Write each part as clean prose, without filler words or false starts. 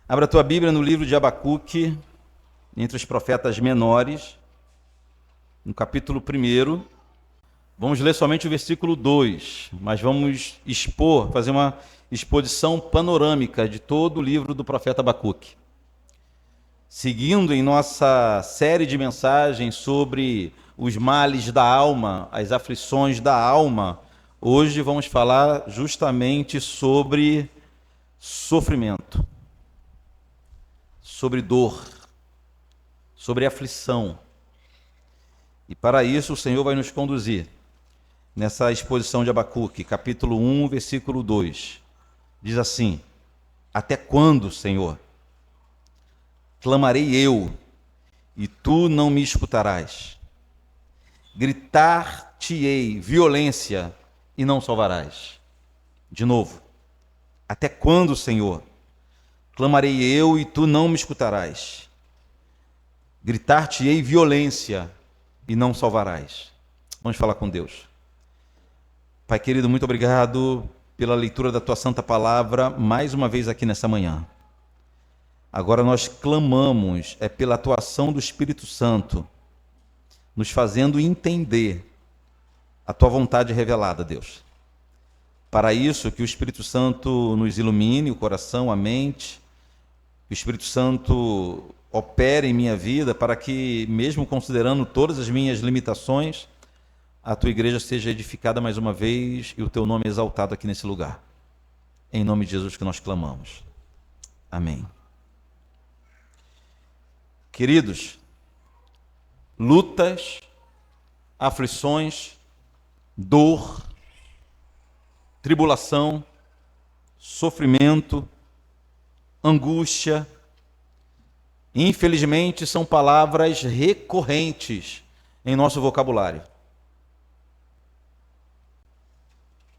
Abra a tua Bíblia no livro de Abacuque, entre os profetas menores, no capítulo 1. Vamos ler somente o versículo 2, mas vamos fazer uma exposição panorâmica de todo o livro do profeta Abacuque. Seguindo em nossa série de mensagens sobre os males da alma, as aflições da alma, hoje vamos falar justamente sobre sofrimento, sobre dor, sobre aflição. E para isso o Senhor vai nos conduzir nessa exposição de Abacuque, capítulo 1, versículo 2. Diz assim: até quando, Senhor? Clamarei eu, e tu não me escutarás. Gritar-te-ei violência, e não salvarás. De novo, até quando, Senhor? Clamarei eu, e tu não me escutarás. Gritar-te-ei violência, e não salvarás. Vamos falar com Deus. Pai querido, muito obrigado pela leitura da tua santa palavra, mais uma vez aqui nessa manhã. Agora nós clamamos pela atuação do Espírito Santo, nos fazendo entender a tua vontade revelada, Deus. Para isso, que o Espírito Santo nos ilumine o coração, a mente, que o Espírito Santo opere em minha vida, para que, mesmo considerando todas as minhas limitações, a tua igreja seja edificada mais uma vez e o teu nome exaltado aqui nesse lugar. Em nome de Jesus que nós clamamos. Amém. Queridos, lutas, aflições, dor, tribulação, sofrimento, angústia, infelizmente são palavras recorrentes em nosso vocabulário.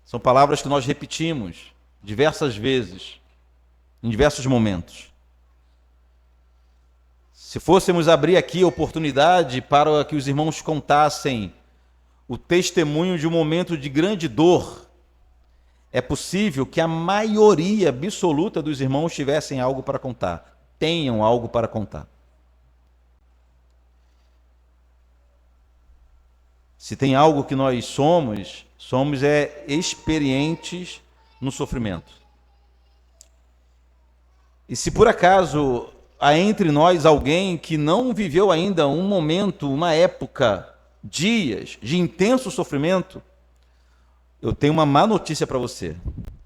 São palavras que nós repetimos diversas vezes, em diversos momentos. Se fôssemos abrir aqui a oportunidade para que os irmãos contassem o testemunho de um momento de grande dor, é possível que a maioria absoluta dos irmãos tivessem algo para contar, tenham algo para contar. Se tem algo que nós somos experientes no sofrimento. E se por acaso há entre nós alguém que não viveu ainda um momento, uma época, dias de intenso sofrimento, eu tenho uma má notícia para você.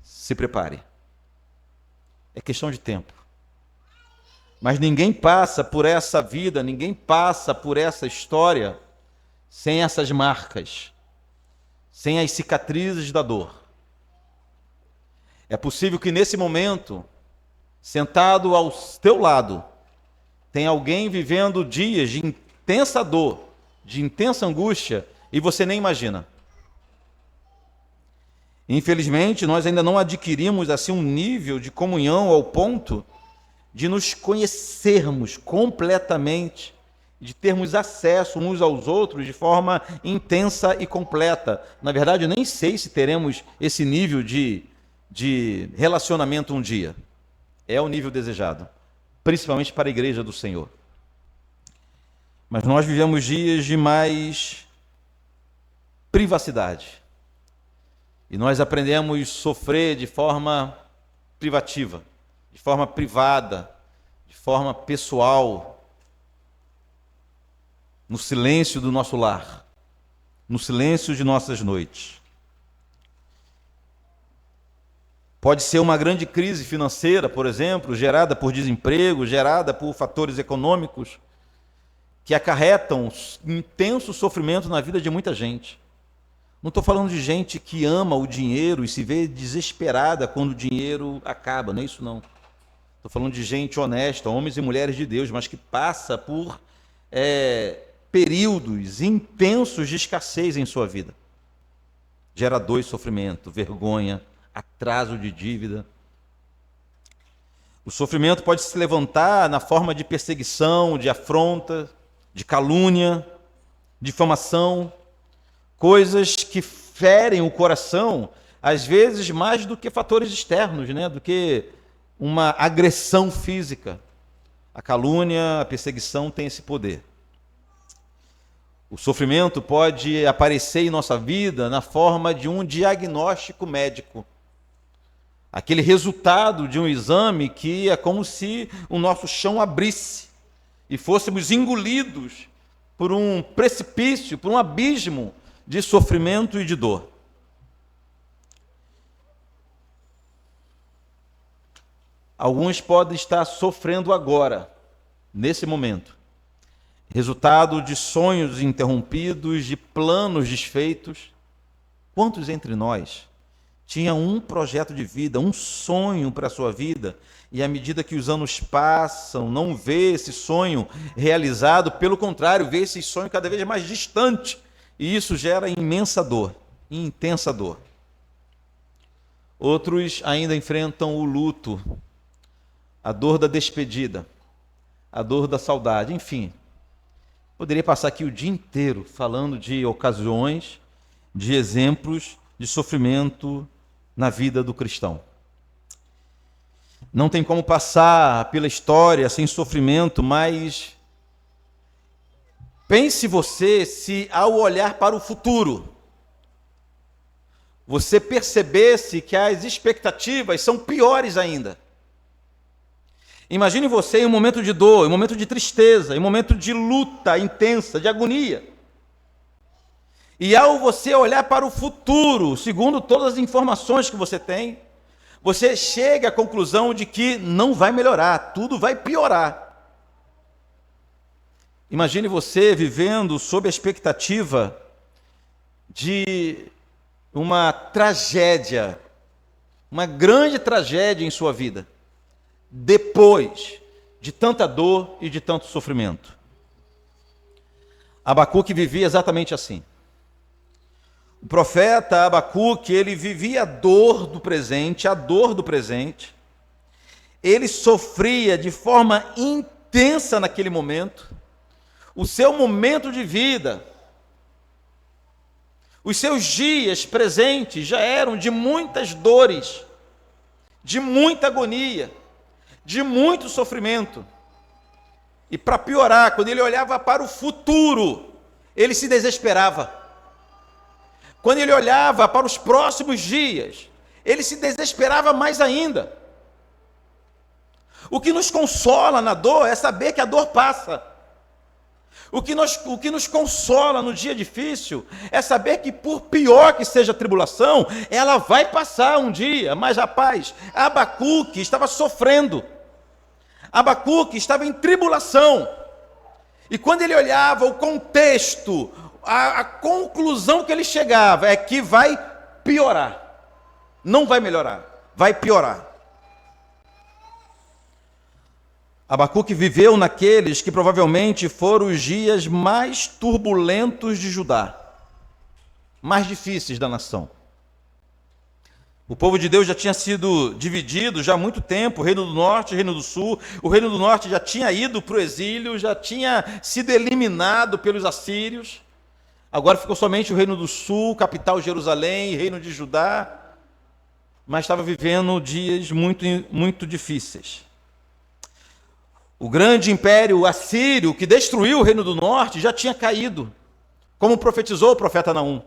Se prepare. É questão de tempo. Mas ninguém passa por essa vida, ninguém passa por essa história sem essas marcas, sem as cicatrizes da dor. É possível que nesse momento, sentado ao teu lado, tem alguém vivendo dias de intensa dor, de intensa angústia, e você nem imagina. Infelizmente, nós ainda não adquirimos assim um nível de comunhão ao ponto de nos conhecermos completamente, de termos acesso uns aos outros de forma intensa e completa. Na verdade, eu nem sei se teremos esse nível de relacionamento um dia. É o nível desejado, principalmente para a igreja do Senhor. Mas nós vivemos dias de mais privacidade. E nós aprendemos a sofrer de forma privativa, de forma privada, de forma pessoal, no silêncio do nosso lar, no silêncio de nossas noites. Pode ser uma grande crise financeira, por exemplo, gerada por desemprego, gerada por fatores econômicos, que acarretam intenso sofrimento na vida de muita gente. Não estou falando de gente que ama o dinheiro e se vê desesperada quando o dinheiro acaba, não é isso não. Estou falando de gente honesta, homens e mulheres de Deus, mas que passa por períodos intensos de escassez em sua vida. Gera dor e sofrimento, vergonha, atraso de dívida. O sofrimento pode se levantar na forma de perseguição, de afronta, de calúnia, difamação, coisas que ferem o coração, às vezes mais do que fatores externos, né? Do que uma agressão física. A calúnia, a perseguição tem esse poder. O sofrimento pode aparecer em nossa vida na forma de um diagnóstico médico. Aquele resultado de um exame que é como se o nosso chão abrisse e fôssemos engolidos por um precipício, por um abismo de sofrimento e de dor. Alguns podem estar sofrendo agora, nesse momento, resultado de sonhos interrompidos, de planos desfeitos. Quantos entre nós tinham um projeto de vida, um sonho para a sua vida, e à medida que os anos passam, não vê esse sonho realizado, pelo contrário, vê esse sonho cada vez mais distante, e isso gera imensa dor, intensa dor. Outros ainda enfrentam o luto, a dor da despedida, a dor da saudade, enfim. Poderia passar aqui o dia inteiro falando de ocasiões, de exemplos de sofrimento na vida do cristão. Não tem como passar pela história sem sofrimento, mas pense você se ao olhar para o futuro, você percebesse que as expectativas são piores ainda. Imagine você em um momento de dor, em um momento de tristeza, em um momento de luta intensa, de agonia. E ao você olhar para o futuro, segundo todas as informações que você tem, você chega à conclusão de que não vai melhorar, tudo vai piorar. Imagine você vivendo sob a expectativa de uma tragédia, uma grande tragédia em sua vida, depois de tanta dor e de tanto sofrimento. Abacuque vivia exatamente assim. O profeta Abacuque, ele vivia a dor do presente, ele sofria de forma intensa naquele momento, o seu momento de vida, os seus dias presentes já eram de muitas dores, de muita agonia, de muito sofrimento. E para piorar, quando ele olhava para o futuro, ele se desesperava. Quando ele olhava para os próximos dias, ele se desesperava mais ainda. O que nos consola na dor é saber que a dor passa. O que nos consola no dia difícil é saber que, por pior que seja a tribulação, ela vai passar um dia. Mas, rapaz, Abacuque estava sofrendo. Abacuque estava em tribulação. E quando ele olhava o contexto, a conclusão que ele chegava é que vai piorar. Não vai melhorar, vai piorar. Abacuque viveu naqueles que provavelmente foram os dias mais turbulentos de Judá, mais difíceis da nação. O povo de Deus já tinha sido dividido já há muito tempo, o reino do norte e o reino do sul. O reino do norte já tinha ido para o exílio, já tinha sido eliminado pelos assírios. Agora ficou somente o reino do sul, capital Jerusalém, reino de Judá, mas estava vivendo dias muito, muito difíceis. O grande império assírio que destruiu o reino do norte já tinha caído, como profetizou o profeta Naum.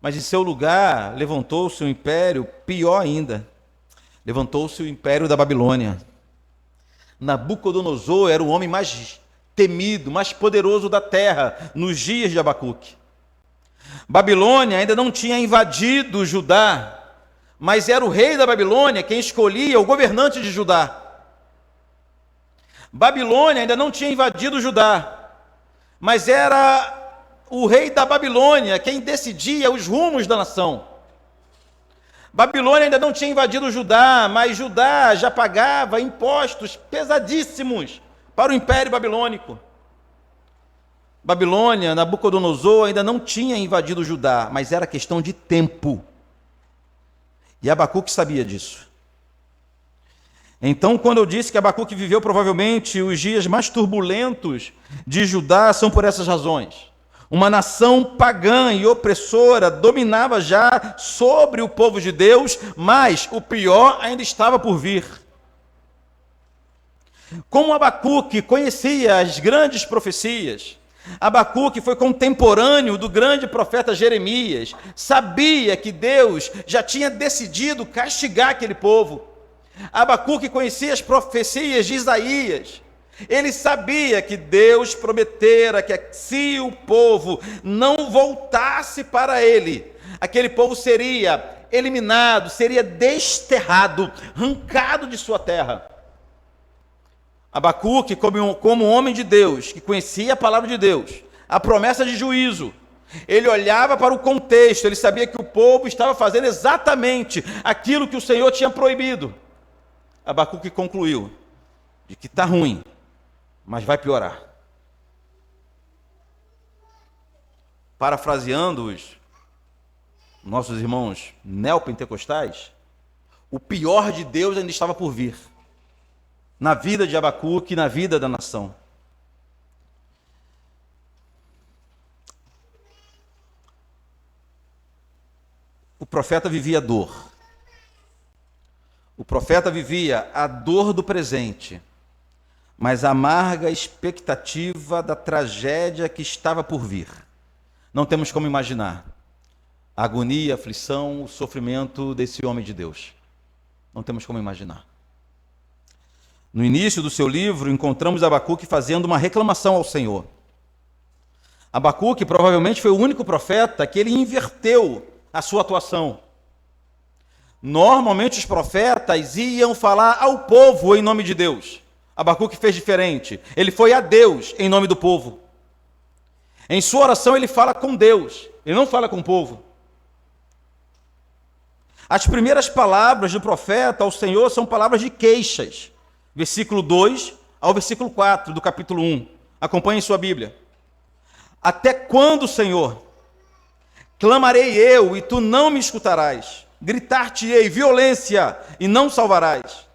Mas em seu lugar levantou-se um império pior ainda. Levantou-se o império da Babilônia. Nabucodonosor era o homem mais temido, mais poderoso da terra nos dias de Abacuque. Babilônia ainda não tinha invadido Judá, mas era o rei da Babilônia quem escolhia o governante de Judá. Babilônia ainda não tinha invadido Judá, mas era o rei da Babilônia quem decidia os rumos da nação. Babilônia ainda não tinha invadido Judá, mas Judá já pagava impostos pesadíssimos para o Império Babilônico. Babilônia, Nabucodonosor ainda não tinha invadido Judá, mas era questão de tempo. E Abacuque sabia disso. Então, quando eu disse que Abacuque viveu provavelmente os dias mais turbulentos de Judá, são por essas razões. Uma nação pagã e opressora dominava já sobre o povo de Deus, mas o pior ainda estava por vir. Como Abacuque conhecia as grandes profecias, Abacuque foi contemporâneo do grande profeta Jeremias, sabia que Deus já tinha decidido castigar aquele povo. Abacuque conhecia as profecias de Isaías. Ele sabia que Deus prometera que se o povo não voltasse para ele, aquele povo seria eliminado, seria desterrado, arrancado de sua terra. Abacuque, como homem de Deus, que conhecia a palavra de Deus, a promessa de juízo, ele olhava para o contexto, ele sabia que o povo estava fazendo exatamente aquilo que o Senhor tinha proibido. Abacuque concluiu de que está ruim, mas vai piorar. Parafraseando os nossos irmãos neopentecostais, o pior de Deus ainda estava por vir, na vida de Abacuque e na vida da nação. O profeta vivia dor. O profeta vivia a dor do presente, mas a amarga expectativa da tragédia que estava por vir. Não temos como imaginar a agonia, a aflição, o sofrimento desse homem de Deus. Não temos como imaginar. No início do seu livro, encontramos Abacuque fazendo uma reclamação ao Senhor. Abacuque provavelmente foi o único profeta que ele inverteu a sua atuação. Normalmente os profetas iam falar ao povo em nome de Deus. Abacuque fez diferente. Ele foi a Deus em nome do povo. Em sua oração ele fala com Deus, ele não fala com o povo. As primeiras palavras do profeta ao Senhor são palavras de queixas. Versículo 2 ao versículo 4 do capítulo 1. Acompanhe em sua Bíblia. Até quando, Senhor? Clamarei eu e tu não me escutarás. Gritar-te-ei violência e não salvarás.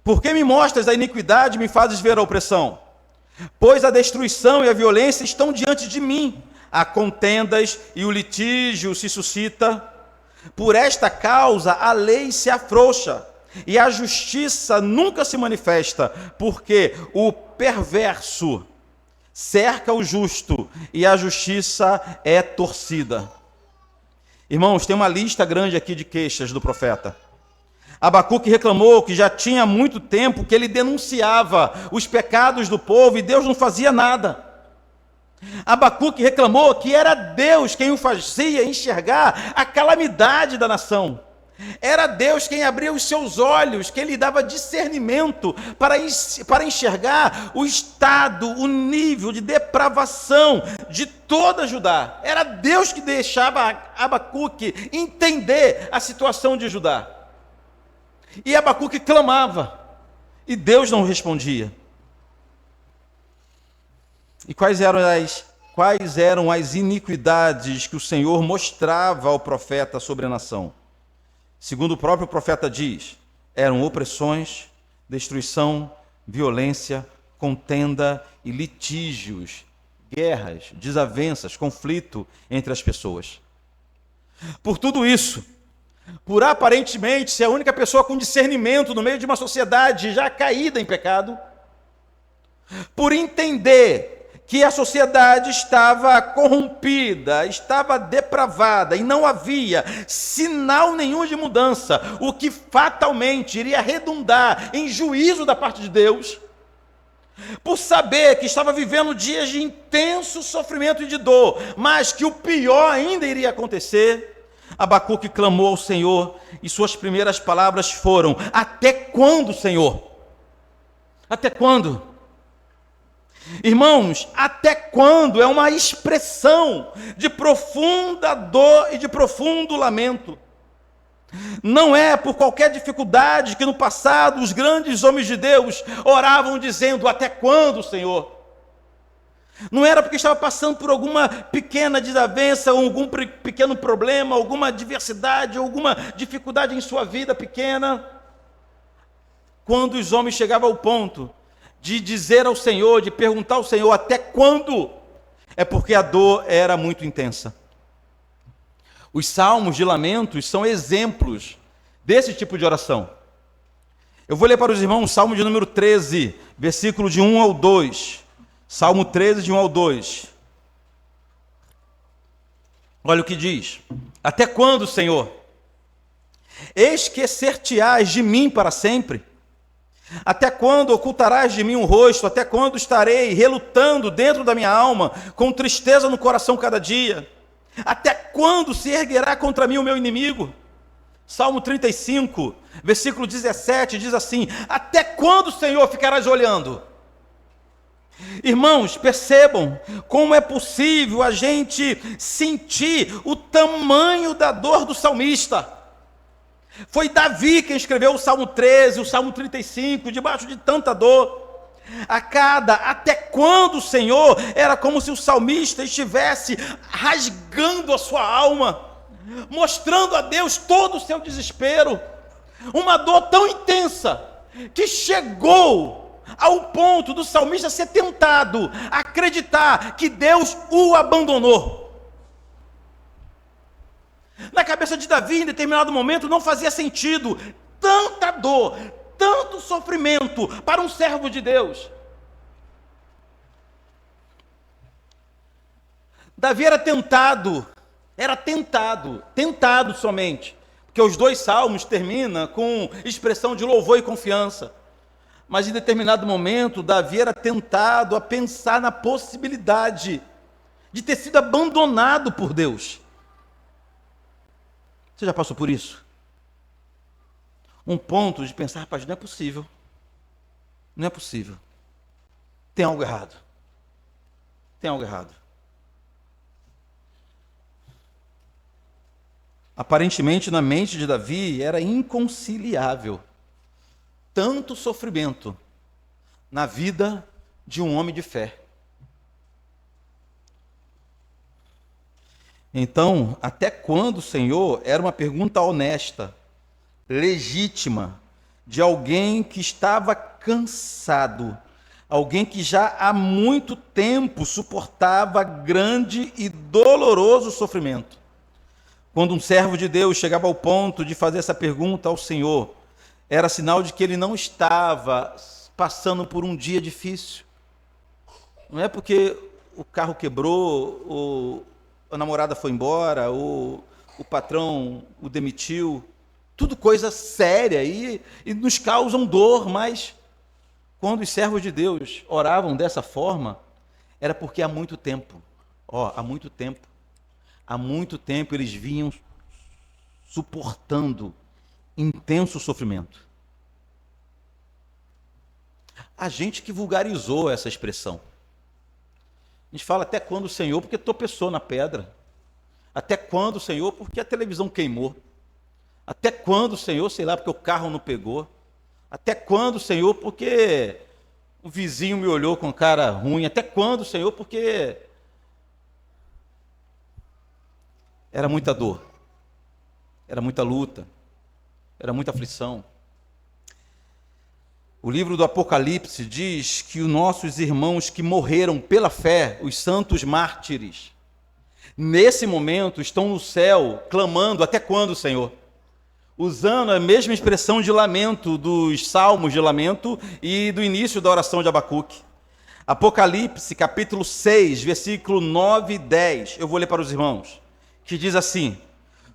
Por que me mostras a iniquidade e me fazes ver a opressão? Pois a destruição e a violência estão diante de mim. Há contendas e o litígio se suscita. Por esta causa a lei se afrouxa e a justiça nunca se manifesta, porque o perverso cerca o justo e a justiça é torcida. Irmãos, tem uma lista grande aqui de queixas do profeta. Abacuque reclamou que já tinha muito tempo que ele denunciava os pecados do povo e Deus não fazia nada. Abacuque reclamou que era Deus quem o fazia enxergar a calamidade da nação. Era Deus quem abria os seus olhos, quem lhe dava discernimento para enxergar o estado, o nível de depravação de toda Judá. Era Deus que deixava Abacuque entender a situação de Judá. E Abacuque clamava, e Deus não respondia. E quais eram as iniquidades que o Senhor mostrava ao profeta sobre a nação? Segundo o próprio profeta diz, eram opressões, destruição, violência, contenda e litígios, guerras, desavenças, conflito entre as pessoas. Por tudo isso, por aparentemente ser a única pessoa com discernimento no meio de uma sociedade já caída em pecado, por entender que a sociedade estava corrompida, estava depravada e não havia sinal nenhum de mudança, o que fatalmente iria redundar em juízo da parte de Deus, por saber que estava vivendo dias de intenso sofrimento e de dor, mas que o pior ainda iria acontecer, Abacuque clamou ao Senhor e suas primeiras palavras foram: até quando, Senhor? Até quando? Irmãos, até quando é uma expressão de profunda dor e de profundo lamento. Não é por qualquer dificuldade que no passado os grandes homens de Deus oravam dizendo: até quando, Senhor? Não era porque estava passando por alguma pequena desavença, ou algum pequeno problema, alguma adversidade, alguma dificuldade em sua vida pequena. Quando os homens chegavam ao ponto de dizer ao Senhor, de perguntar ao Senhor até quando, é porque a dor era muito intensa. Os salmos de lamentos são exemplos desse tipo de oração. Eu vou ler para os irmãos o salmo de número 13, versículo de 1 ao 2. Salmo 13, de 1 ao 2. Olha o que diz: até quando, Senhor, esquecer-te-ás de mim para sempre? Até quando ocultarás de mim o rosto? Até quando estarei relutando dentro da minha alma, com tristeza no coração cada dia? Até quando se erguerá contra mim o meu inimigo? Salmo 35, versículo 17, diz assim: até quando, Senhor, ficarás olhando? Irmãos, percebam como é possível a gente sentir o tamanho da dor do salmista. Foi Davi quem escreveu o Salmo 13, o Salmo 35, debaixo de tanta dor. Até quando, Senhor, era como se o salmista estivesse rasgando a sua alma, mostrando a Deus todo o seu desespero. Uma dor tão intensa que chegou ao ponto do salmista ser tentado a acreditar que Deus o abandonou. Na cabeça de Davi, em determinado momento, não fazia sentido tanta dor, tanto sofrimento para um servo de Deus. Davi era tentado somente, porque os dois salmos terminam com expressão de louvor e confiança. Mas em determinado momento, Davi era tentado a pensar na possibilidade de ter sido abandonado por Deus. Você já passou por isso? Um ponto de pensar, rapaz, não é possível. Não é possível. Tem algo errado. Tem algo errado. Aparentemente, na mente de Davi, era inconciliável tanto sofrimento na vida de um homem de fé. Então, até quando, Senhor? Era uma pergunta honesta, legítima, de alguém que estava cansado, alguém que já há muito tempo suportava grande e doloroso sofrimento. Quando um servo de Deus chegava ao ponto de fazer essa pergunta ao Senhor, era sinal de que ele não estava passando por um dia difícil. Não é porque o carro quebrou, ou a namorada foi embora, ou o patrão o demitiu. Tudo coisa séria e nos causam dor, mas quando os servos de Deus oravam dessa forma, era porque há muito tempo eles vinham suportando intenso sofrimento. A gente que vulgarizou essa expressão. A gente fala até quando, Senhor, porque tropeçou na pedra. Até quando, Senhor, porque a televisão queimou. Até quando, Senhor, sei lá, porque o carro não pegou. Até quando, Senhor, porque o vizinho me olhou com cara ruim. Até quando, Senhor, porque era muita dor, era muita luta, era muita aflição. O livro do Apocalipse diz que os nossos irmãos que morreram pela fé, os santos mártires, nesse momento estão no céu clamando: até quando, Senhor? Usando a mesma expressão de lamento dos salmos de lamento e do início da oração de Abacuque. Apocalipse, capítulo 6, versículo 9 e 10. Eu vou ler para os irmãos. Que diz assim: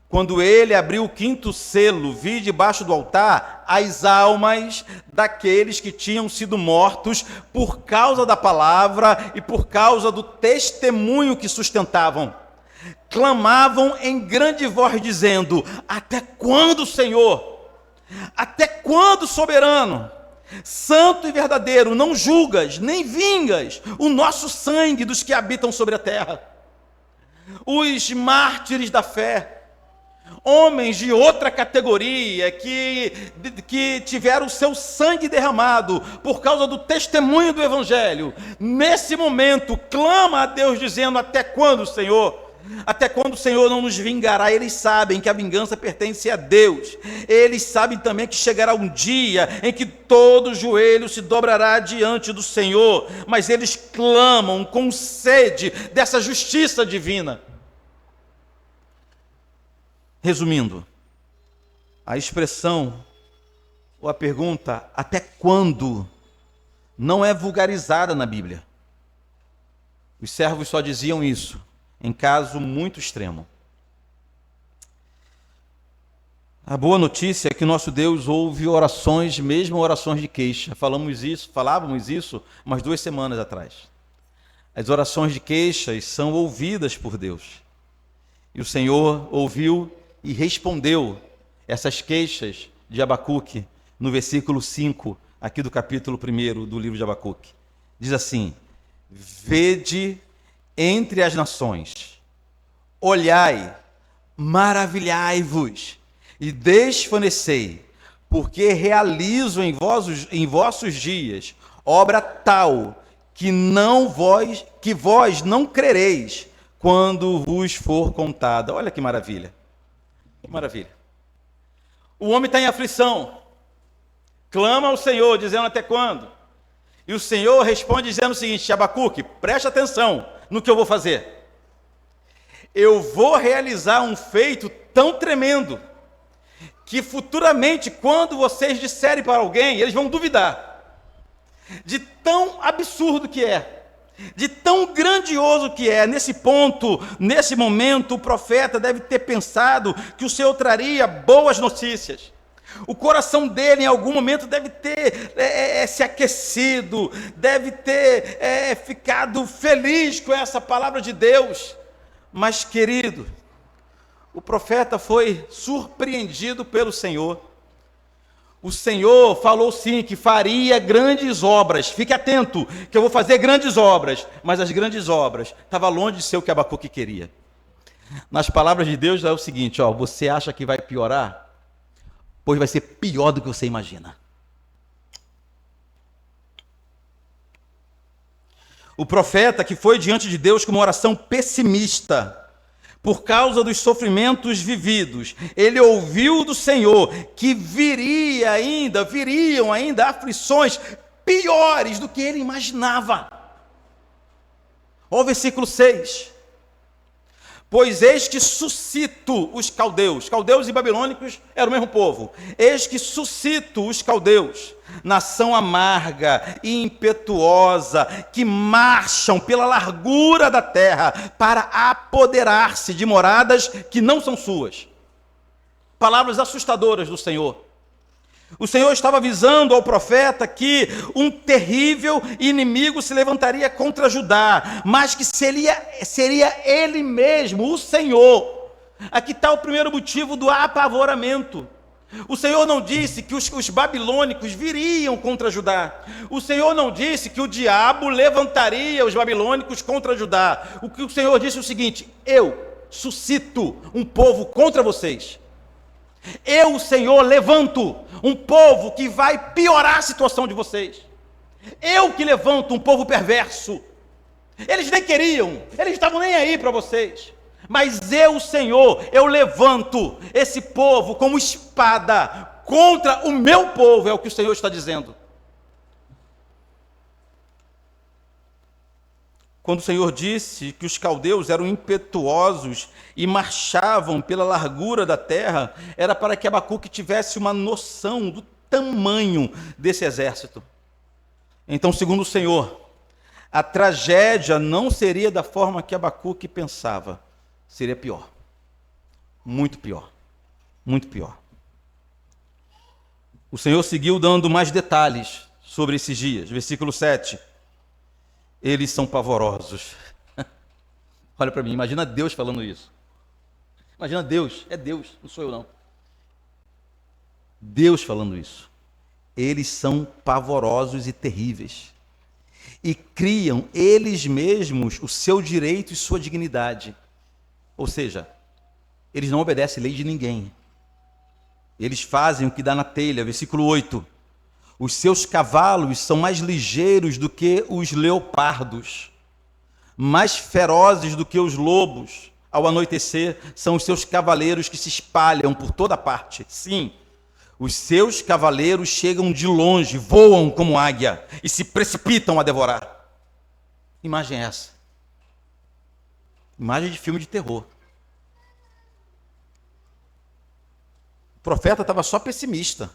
quando ele abriu o quinto selo, vi debaixo do altar as almas daqueles que tinham sido mortos por causa da palavra e por causa do testemunho que sustentavam. Clamavam em grande voz, dizendo: até quando, Senhor? Até quando, soberano? Santo e verdadeiro, não julgas, nem vingas o nosso sangue dos que habitam sobre a terra. Os mártires da fé, homens de outra categoria que tiveram o seu sangue derramado por causa do testemunho do Evangelho, nesse momento clama a Deus dizendo: até quando, Senhor? Até quando o Senhor não nos vingará? Eles sabem que a vingança pertence a Deus. Eles sabem também que chegará um dia em que todo joelho se dobrará diante do Senhor. Mas eles clamam com sede dessa justiça divina. Resumindo, a expressão ou a pergunta até quando não é vulgarizada na Bíblia. Os servos só diziam isso em caso muito extremo. A boa notícia é que nosso Deus ouve orações, mesmo orações de queixa. Falávamos isso umas 2 semanas atrás. As orações de queixas são ouvidas por Deus. E o Senhor ouviu e respondeu essas queixas de Abacuque no versículo 5, aqui do capítulo 1 do livro de Abacuque. Diz assim: vede entre as nações, olhai, maravilhai-vos e desfanecei, porque realizo em vossos dias obra tal que vós não crereis quando vos for contada. Olha que maravilha. Que maravilha. O homem está em aflição, clama ao Senhor, dizendo: até quando? E o Senhor responde dizendo o seguinte: Abacuque, preste atenção no que eu vou fazer. Eu vou realizar um feito tão tremendo, que futuramente, quando vocês disserem para alguém, eles vão duvidar. De tão absurdo que é, de tão grandioso que é. Nesse ponto, nesse momento, o profeta deve ter pensado que o Senhor traria boas notícias. O coração dele, em algum momento, deve ter se aquecido, deve ter ficado feliz com essa palavra de Deus. Mas, querido, o profeta foi surpreendido pelo Senhor. O Senhor falou sim que faria grandes obras. Fique atento, que eu vou fazer grandes obras. Mas as grandes obras estavam longe de ser o que Abacuque queria. Nas palavras de Deus é o seguinte: você acha que vai piorar? Pois vai ser pior do que você imagina. O profeta que foi diante de Deus com uma oração pessimista, por causa dos sofrimentos vividos, ele ouviu do Senhor que viriam ainda aflições piores do que ele imaginava. Olha o versículo 6. Pois eis que suscito os caldeus. Caldeus e babilônicos eram o mesmo povo. Eis que suscito os caldeus, nação amarga e impetuosa, que marcham pela largura da terra para apoderar-se de moradas que não são suas. Palavras assustadoras do Senhor. O Senhor estava avisando ao profeta que um terrível inimigo se levantaria contra Judá, mas que seria ele mesmo, o Senhor. Aqui está o primeiro motivo do apavoramento. O Senhor não disse que os babilônicos viriam contra Judá. O Senhor não disse que o diabo levantaria os babilônicos contra Judá. O que o Senhor disse é o seguinte: eu suscito um povo contra vocês. Eu, o Senhor, levanto um povo que vai piorar a situação de vocês. Eu que levanto um povo perverso. Eles nem queriam, eles estavam nem aí para vocês. Mas eu, o Senhor, eu levanto esse povo como espada contra o meu povo, é o que o Senhor está dizendo. Quando o Senhor disse que os caldeus eram impetuosos e marchavam pela largura da terra, era para que Abacuque tivesse uma noção do tamanho desse exército. Então, segundo o Senhor, a tragédia não seria da forma que Abacuque pensava, seria pior. Muito pior. Muito pior. O Senhor seguiu dando mais detalhes sobre esses dias. Versículo 7. Eles são pavorosos. Olha para mim, imagina Deus falando isso. Imagina Deus, é Deus, não sou eu não. Deus falando isso. Eles são pavorosos e terríveis. E criam eles mesmos o seu direito e sua dignidade. Ou seja, eles não obedecem lei de ninguém. Eles fazem o que dá na telha. Versículo 8. Os seus cavalos são mais ligeiros do que os leopardos, mais ferozes do que os lobos. Ao anoitecer, são os seus cavaleiros que se espalham por toda parte. Sim, os seus cavaleiros chegam de longe, voam como águia e se precipitam a devorar. Imagem é essa? Imagem de filme de terror. O profeta estava só pessimista.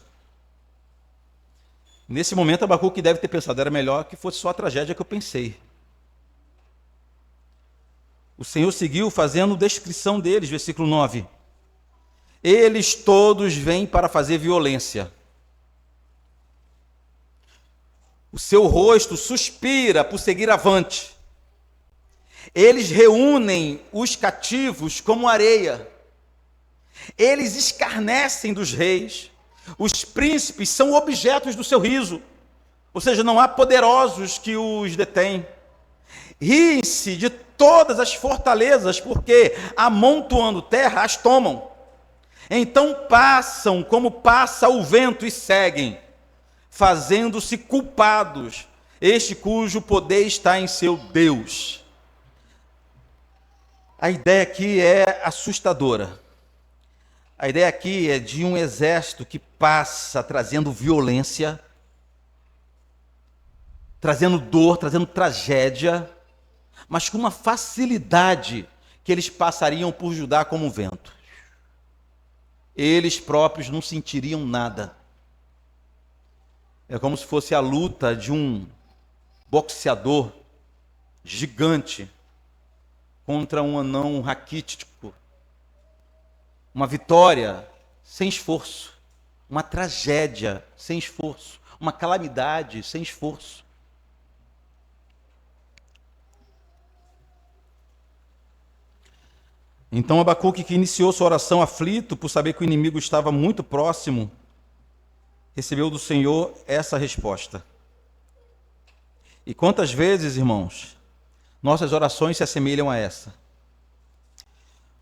Nesse momento, Abacuque deve ter pensado, era melhor que fosse só a tragédia que eu pensei. O Senhor seguiu fazendo descrição deles, versículo 9. Eles todos vêm para fazer violência. O seu rosto suspira por seguir avante. Eles reúnem os cativos como areia. Eles escarnecem dos reis. Os príncipes são objetos do seu riso. Ou seja, não há poderosos que os detêm. Riem-se de todas as fortalezas, porque, amontoando terra, as tomam. Então passam como passa o vento e seguem, fazendo-se culpados, este cujo poder está em seu Deus. A ideia aqui é assustadora. A ideia aqui é de um exército que passa trazendo violência, trazendo dor, trazendo tragédia, mas com uma facilidade que eles passariam por Judá como um vento. Eles próprios não sentiriam nada. É como se fosse a luta de um boxeador gigante contra um anão raquítico. Uma vitória sem esforço, uma tragédia sem esforço, uma calamidade sem esforço. Então Abacuque, que iniciou sua oração aflito por saber que o inimigo estava muito próximo, recebeu do Senhor essa resposta. E quantas vezes, irmãos, nossas orações se assemelham a essa?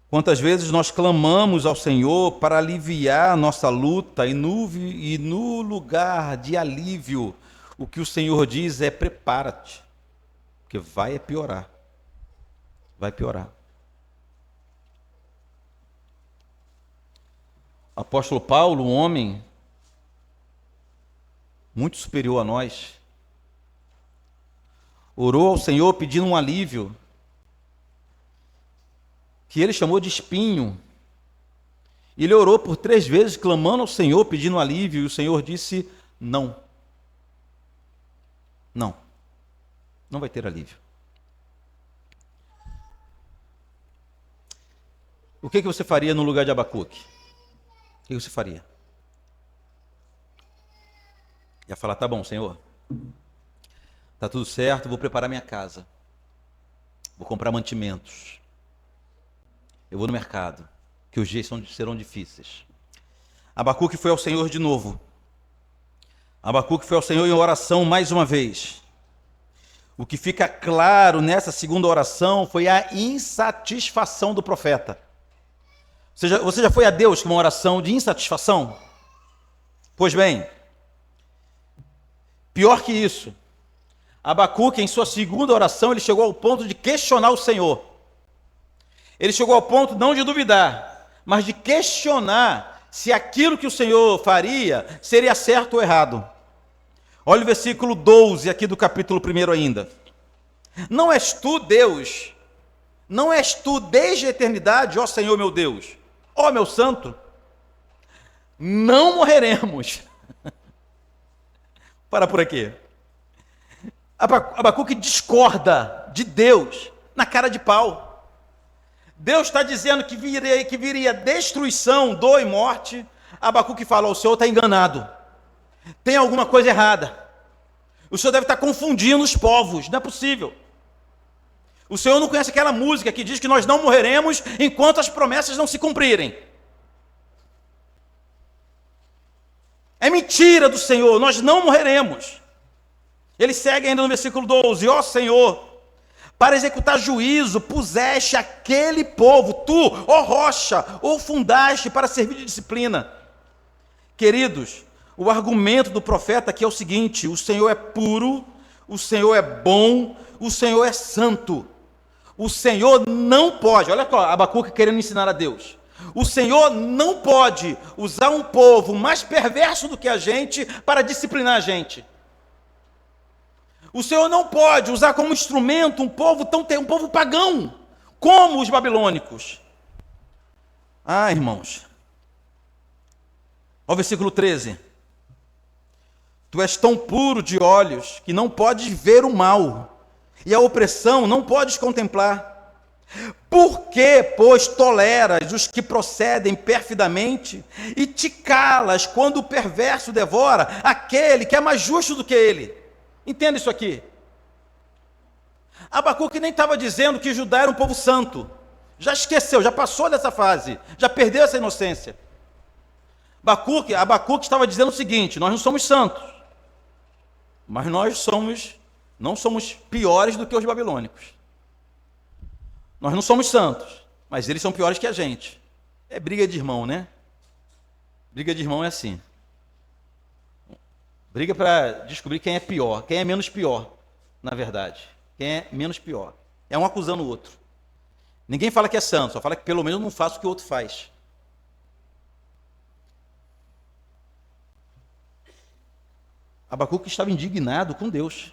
Quantas vezes nós clamamos ao Senhor para aliviar a nossa luta e no lugar de alívio, o que o Senhor diz é: prepara-te, porque vai piorar. Vai piorar. O apóstolo Paulo, um homem muito superior a nós, orou ao Senhor pedindo um alívio, que ele chamou de espinho. Ele orou por 3 vezes, clamando ao Senhor, pedindo um alívio, e o Senhor disse: não. Não. Não vai ter alívio. O que você faria no lugar de Abacuque? O que você faria? Ia falar: tá bom, Senhor, tá tudo certo, vou preparar minha casa, vou comprar mantimentos, eu vou no mercado, que os dias serão difíceis. Abacuque foi ao Senhor de novo. Abacuque foi ao Senhor em oração mais uma vez. O que fica claro nessa segunda oração foi a insatisfação do profeta. Você já foi a Deus com uma oração de insatisfação? Pois bem, pior que isso, Abacuque, em sua segunda oração, ele chegou ao ponto de questionar o Senhor. Ele chegou ao ponto não de duvidar, mas de questionar se aquilo que o Senhor faria seria certo ou errado. Olha o versículo 12 aqui do capítulo 1 ainda. Não és tu, Deus, não és tu desde a eternidade, ó Senhor meu Deus, ó meu santo, não morreremos. Para por aqui. Abacuque discorda de Deus na cara de pau. Deus está dizendo que viria destruição, dor e morte. Abacuque fala: o Senhor está enganado. Tem alguma coisa errada. O Senhor deve estar confundindo os povos. Não é possível. O Senhor não conhece aquela música que diz que nós não morreremos enquanto as promessas não se cumprirem. É mentira do Senhor, nós não morreremos. Ele segue ainda no versículo 12: ó Senhor, para executar juízo puseste aquele povo, tu, ó rocha, o fundaste para servir de disciplina. Queridos, o argumento do profeta aqui é o seguinte: o Senhor é puro, o Senhor é bom, o Senhor é santo. O Senhor não pode, olha só, Abacuque querendo ensinar a Deus. O Senhor não pode usar um povo mais perverso do que a gente para disciplinar a gente. O Senhor não pode usar como instrumento um povo pagão, como os babilônicos. Irmãos, olha o versículo 13. Tu és tão puro de olhos que não podes ver o mal, e a opressão não podes contemplar. Por que, pois, toleras os que procedem perfidamente e te calas quando o perverso devora aquele que é mais justo do que ele? Entenda isso aqui. Abacuque nem estava dizendo que Judá era um povo santo. Já esqueceu, já passou dessa fase, já perdeu essa inocência. Abacuque estava dizendo o seguinte: nós não somos santos, mas nós não somos piores do que os babilônicos. Nós não somos santos, mas eles são piores que a gente. É briga de irmão, né? Briga de irmão é assim. Briga para descobrir quem é pior, quem é menos pior, na verdade. Quem é menos pior. É um acusando o outro. Ninguém fala que é santo, só fala que pelo menos não faço o que o outro faz. Abacuque estava indignado com Deus,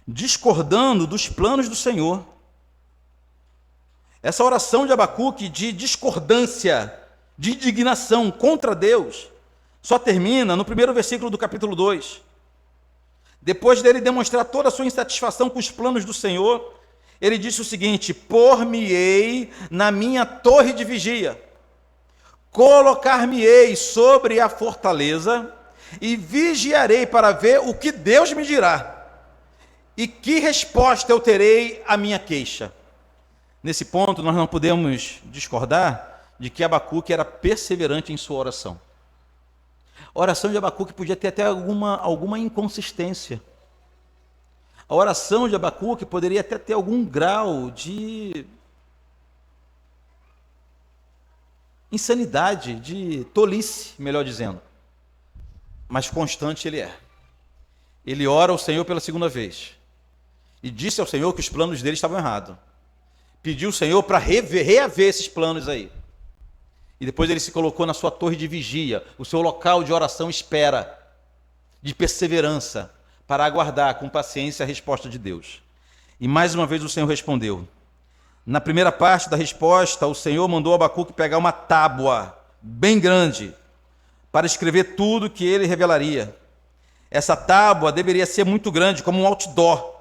discordando dos planos do Senhor. Essa oração de Abacuque de discordância, de indignação contra Deus, só termina no primeiro versículo do capítulo 2. Depois dele demonstrar toda a sua insatisfação com os planos do Senhor, ele disse o seguinte: por-me-ei na minha torre de vigia, colocar-me-ei sobre a fortaleza e vigiarei para ver o que Deus me dirá e que resposta eu terei à minha queixa. Nesse ponto, nós não podemos discordar de que Abacuque era perseverante em sua oração. A oração de Abacuque podia ter até alguma inconsistência. A oração de Abacuque poderia até ter algum grau de insanidade, de tolice, melhor dizendo. Mas constante ele é. Ele ora ao Senhor pela segunda vez. E disse ao Senhor que os planos dele estavam errados. Pediu ao Senhor para reaver esses planos aí. E depois ele se colocou na sua torre de vigia, o seu local de oração espera, de perseverança, para aguardar com paciência a resposta de Deus. E mais uma vez o Senhor respondeu. Na primeira parte da resposta, o Senhor mandou Abacuque pegar uma tábua bem grande para escrever tudo que ele revelaria. Essa tábua deveria ser muito grande, como um outdoor,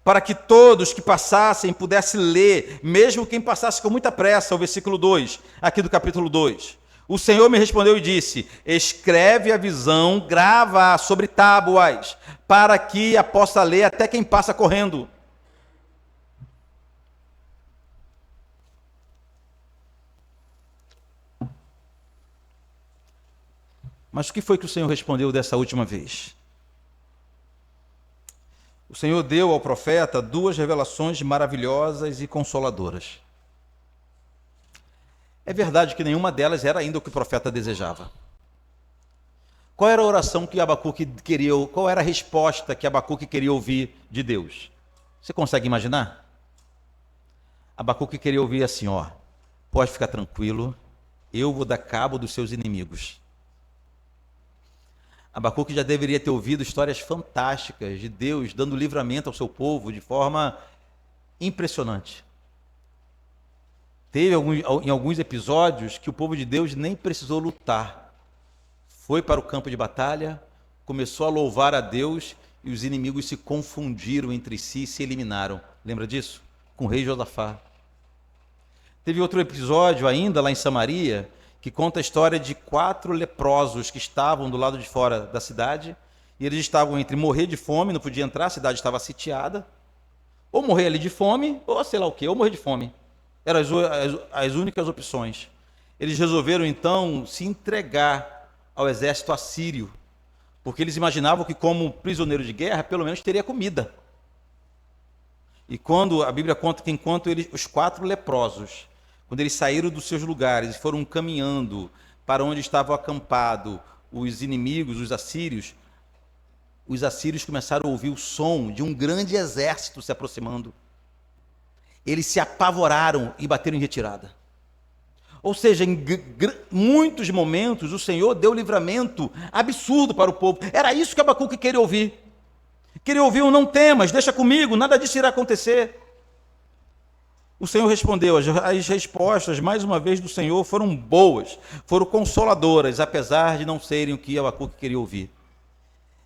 para que todos que passassem pudessem ler, mesmo quem passasse com muita pressa, o versículo 2, aqui do capítulo 2. O Senhor me respondeu e disse: escreve a visão, grava sobre tábuas, para que a possa ler até quem passa correndo. Mas o que foi que o Senhor respondeu dessa última vez? O Senhor deu ao profeta duas revelações maravilhosas e consoladoras. É verdade que nenhuma delas era ainda o que o profeta desejava. Qual era a oração que Abacuque queria, qual era a resposta que Abacuque queria ouvir de Deus? Você consegue imaginar? Abacuque queria ouvir assim, ó: pode ficar tranquilo, eu vou dar cabo dos seus inimigos. Abacuque já deveria ter ouvido histórias fantásticas de Deus dando livramento ao seu povo de forma impressionante. Teve em alguns episódios que o povo de Deus nem precisou lutar. Foi para o campo de batalha, começou a louvar a Deus e os inimigos se confundiram entre si e se eliminaram. Lembra disso? Com o rei Josafá. Teve outro episódio ainda lá em Samaria, que conta a história de 4 leprosos que estavam do lado de fora da cidade, e eles estavam entre morrer de fome, não podia entrar, a cidade estava sitiada, ou morrer ali de fome, ou sei lá o quê, ou morrer de fome. Eram as únicas opções. Eles resolveram então se entregar ao exército assírio, porque eles imaginavam que como prisioneiro de guerra, pelo menos teria comida. E quando a Bíblia conta que enquanto os 4 leprosos, quando eles saíram dos seus lugares e foram caminhando para onde estavam acampados os inimigos, os assírios começaram a ouvir o som de um grande exército se aproximando. Eles se apavoraram e bateram em retirada. Ou seja, em muitos momentos o Senhor deu livramento absurdo para o povo. Era isso que Abacuque queria ouvir. Queria ouvir um: não temas, deixa comigo, nada disso irá acontecer. O Senhor respondeu, as respostas, mais uma vez, do Senhor foram boas, foram consoladoras, apesar de não serem o que Abacuque queria ouvir.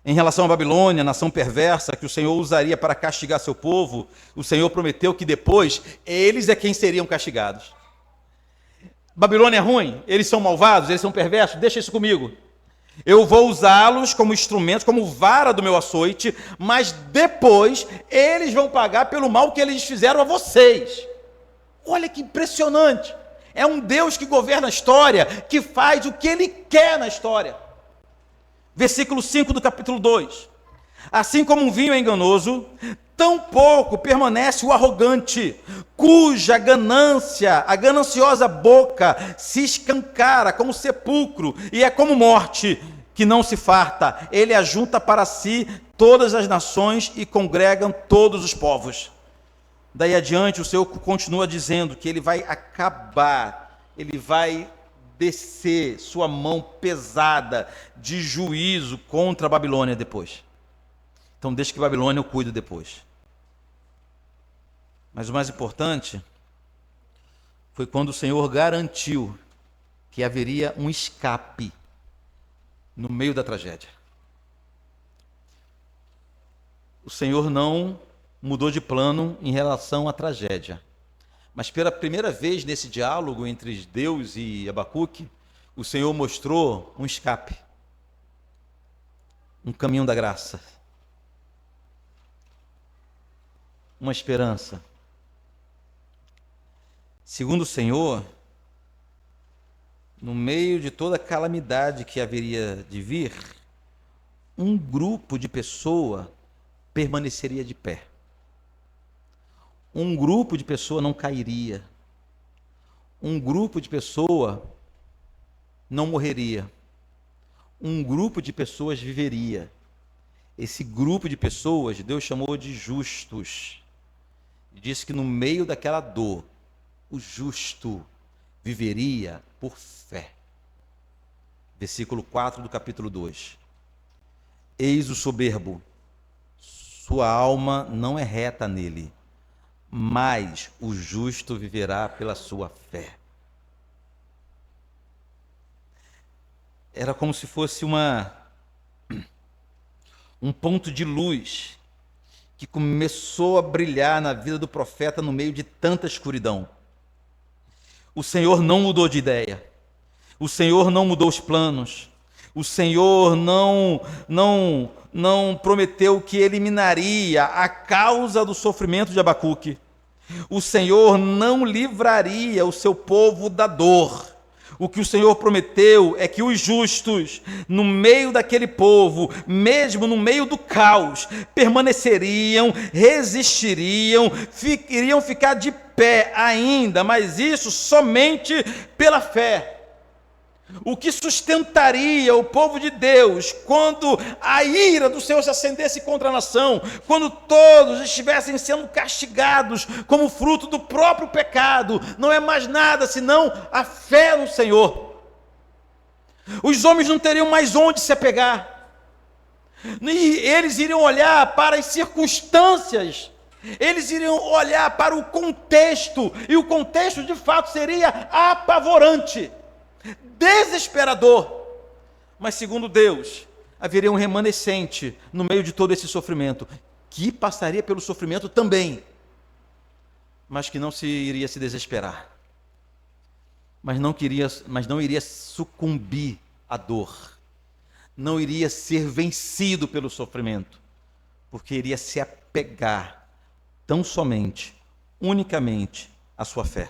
Em relação à Babilônia, nação perversa, que o Senhor usaria para castigar seu povo, o Senhor prometeu que depois, eles é quem seriam castigados. Babilônia é ruim, eles são malvados, eles são perversos, deixa isso comigo. Eu vou usá-los como instrumentos, como vara do meu açoite, mas depois eles vão pagar pelo mal que eles fizeram a vocês. Olha que impressionante. É um Deus que governa a história, que faz o que Ele quer na história. Versículo 5 do capítulo 2. Assim como um vinho é enganoso, tão pouco permanece o arrogante, cuja ganância, a gananciosa boca se escancara como sepulcro, e é como morte, que não se farta. Ele ajunta para si todas as nações e congregam todos os povos. Daí adiante, o Senhor continua dizendo que Ele vai acabar, Ele vai descer sua mão pesada de juízo contra a Babilônia depois. Então deixa que Babilônia eu cuido depois. Mas o mais importante foi quando o Senhor garantiu que haveria um escape no meio da tragédia. O Senhor não mudou de plano em relação à tragédia. Mas pela primeira vez nesse diálogo entre Deus e Abacuque, o Senhor mostrou um escape, um caminho da graça, uma esperança. Segundo o Senhor, no meio de toda a calamidade que haveria de vir, um grupo de pessoas permaneceria de pé. Um grupo de pessoas não cairia. Um grupo de pessoas não morreria. Um grupo de pessoas viveria. Esse grupo de pessoas Deus chamou de justos. E disse que no meio daquela dor, o justo viveria por fé. Versículo 4 do capítulo 2. Eis o soberbo, sua alma não é reta nele, mas o justo viverá pela sua fé. Era como se fosse um ponto de luz que começou a brilhar na vida do profeta no meio de tanta escuridão. O Senhor não mudou de ideia. O Senhor não mudou os planos. O Senhor não prometeu que eliminaria a causa do sofrimento de Abacuque. O Senhor não livraria o seu povo da dor. O que o Senhor prometeu é que os justos, no meio daquele povo, mesmo no meio do caos, permaneceriam, resistiriam, iriam ficar de pé ainda, mas isso somente pela fé. O que sustentaria o povo de Deus quando a ira do Senhor se acendesse contra a nação, quando todos estivessem sendo castigados como fruto do próprio pecado, não é mais nada senão a fé no Senhor. Os homens não teriam mais onde se apegar, e eles iriam olhar para as circunstâncias, eles iriam olhar para o contexto, e o contexto de fato seria apavorante, desesperador. Mas segundo Deus, haveria um remanescente no meio de todo esse sofrimento, que passaria pelo sofrimento também, mas que não iria se desesperar, mas não iria sucumbir à dor, não iria ser vencido pelo sofrimento, porque iria se apegar tão somente, unicamente, à sua fé.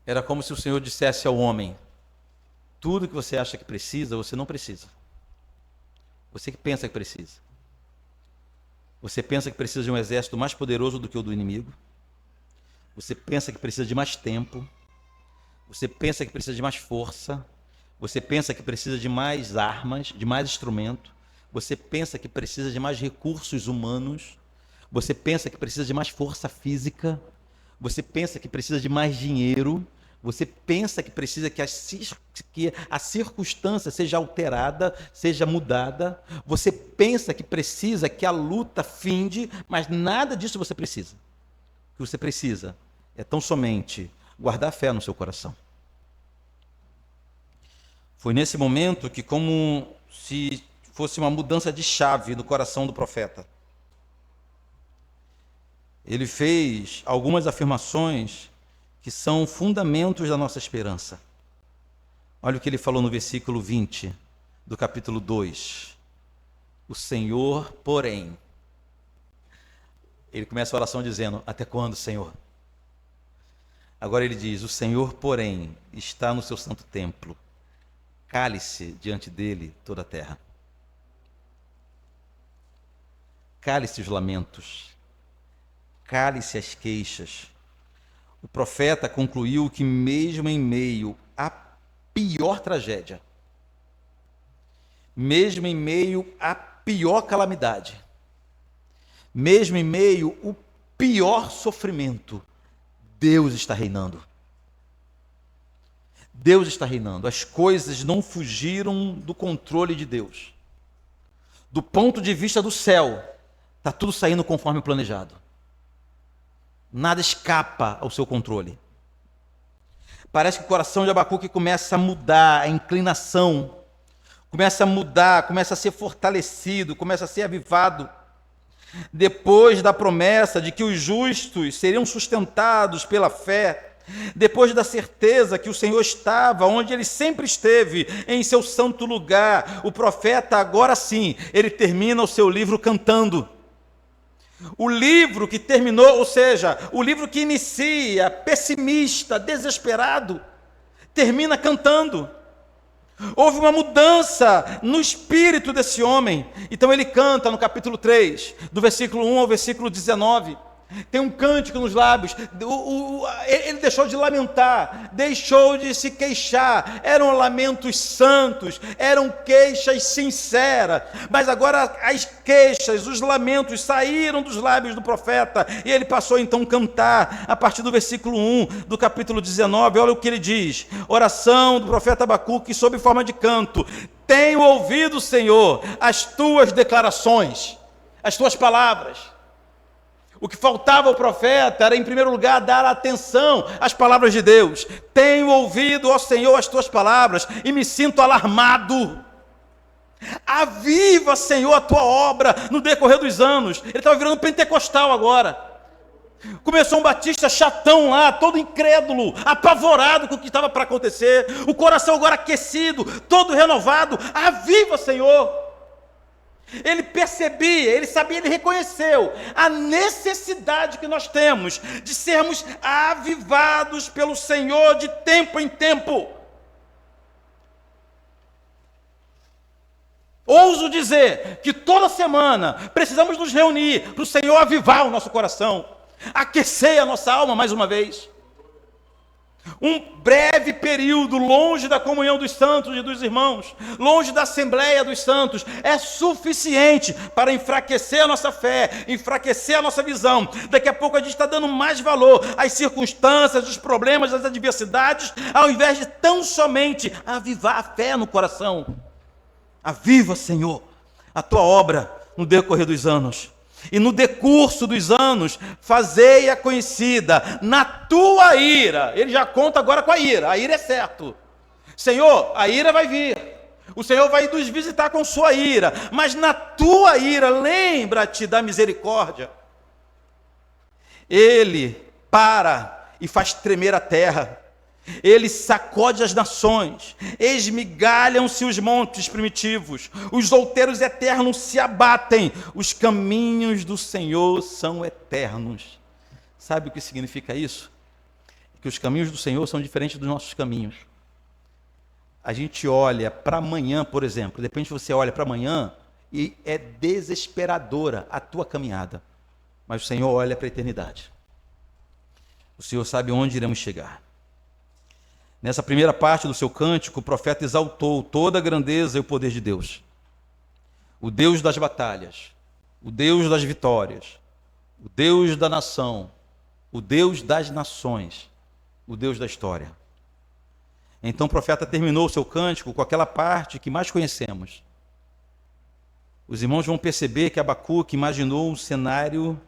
Era como se o Senhor dissesse ao homem: tudo que você acha que precisa, você não precisa. Você que pensa que precisa. Você pensa que precisa de um exército mais poderoso do que o do inimigo. Você pensa que precisa de mais tempo. Você pensa que precisa de mais força. Você pensa que precisa de mais armas, de mais instrumento. Você pensa que precisa de mais recursos humanos. Você pensa que precisa de mais força física. Você pensa que precisa de mais dinheiro. Você pensa que precisa que a circunstância seja alterada, seja mudada. Você pensa que precisa que a luta finde, mas nada disso você precisa. O que você precisa é tão somente guardar fé no seu coração. Foi nesse momento que, como se fosse uma mudança de chave no coração do profeta, ele fez algumas afirmações que são fundamentos da nossa esperança. Olha o que ele falou no versículo 20 do capítulo 2. O Senhor, porém. Ele começa a oração dizendo: até quando, Senhor? Agora ele diz: o Senhor, porém, está no seu santo templo. Cale-se diante dele toda a terra. Cale-se os lamentos. Cale-se as queixas. O profeta concluiu que mesmo em meio à pior tragédia, mesmo em meio à pior calamidade, mesmo em meio ao pior sofrimento, Deus está reinando. Deus está reinando. As coisas não fugiram do controle de Deus. Do ponto de vista do céu, está tudo saindo conforme planejado. Nada escapa ao seu controle. Parece que o coração de Abacuque começa a mudar, a inclinação começa a mudar, começa a ser fortalecido, começa a ser avivado. Depois da promessa de que os justos seriam sustentados pela fé, depois da certeza que o Senhor estava onde ele sempre esteve, em seu santo lugar, o profeta agora sim, ele termina o seu livro cantando. O livro que terminou, ou seja, o livro que inicia pessimista, desesperado, termina cantando. Houve uma mudança no espírito desse homem. Então ele canta no capítulo 3, do versículo 1 ao versículo 19. Tem um cântico nos lábios. Ele deixou de lamentar, deixou de se queixar. Eram lamentos santos, eram queixas sinceras. Mas agora as queixas, os lamentos saíram dos lábios do profeta. E ele passou então a cantar a partir do versículo 1 do capítulo 19. Olha o que ele diz: oração do profeta Abacuque sob forma de canto. Tenho ouvido, Senhor, as tuas declarações, as tuas palavras. O que faltava ao profeta era, em primeiro lugar, dar atenção às palavras de Deus. Tenho ouvido, ó Senhor, as tuas palavras e me sinto alarmado. Aviva, Senhor, a tua obra no decorrer dos anos. Ele estava virando pentecostal agora. Começou um batista chatão lá, todo incrédulo, apavorado com o que estava para acontecer. O coração agora aquecido, todo renovado. Aviva, Senhor. Ele percebia, ele sabia, ele reconheceu a necessidade que nós temos de sermos avivados pelo Senhor de tempo em tempo. Ouso dizer que toda semana precisamos nos reunir para o Senhor avivar o nosso coração, aquecer a nossa alma mais uma vez. Um breve período longe da comunhão dos santos e dos irmãos, longe da Assembleia dos Santos, é suficiente para enfraquecer a nossa fé, enfraquecer a nossa visão. Daqui a pouco a gente está dando mais valor às circunstâncias, aos problemas, às adversidades, ao invés de tão somente avivar a fé no coração. Aviva, Senhor, a tua obra no decorrer dos anos. E no decurso dos anos, fazei-a conhecida na tua ira. Ele já conta agora com a ira é certo. Senhor, a ira vai vir. O Senhor vai nos visitar com sua ira. Mas na tua ira, lembra-te da misericórdia. Ele para e faz tremer a terra. Ele sacode as nações, esmigalham-se os montes primitivos, os outeiros eternos se abatem, os caminhos do Senhor são eternos. Sabe o que significa isso? Que os caminhos do Senhor são diferentes dos nossos caminhos. A gente olha para amanhã, por exemplo, de repente você olha para amanhã e é desesperadora a tua caminhada, mas o Senhor olha para a eternidade. O Senhor sabe onde iremos chegar. Nessa primeira parte do seu cântico, o profeta exaltou toda a grandeza e o poder de Deus. O Deus das batalhas, o Deus das vitórias, o Deus da nação, o Deus das nações, o Deus da história. Então o profeta terminou o seu cântico com aquela parte que mais conhecemos. Os irmãos vão perceber que Abacuque imaginou um cenário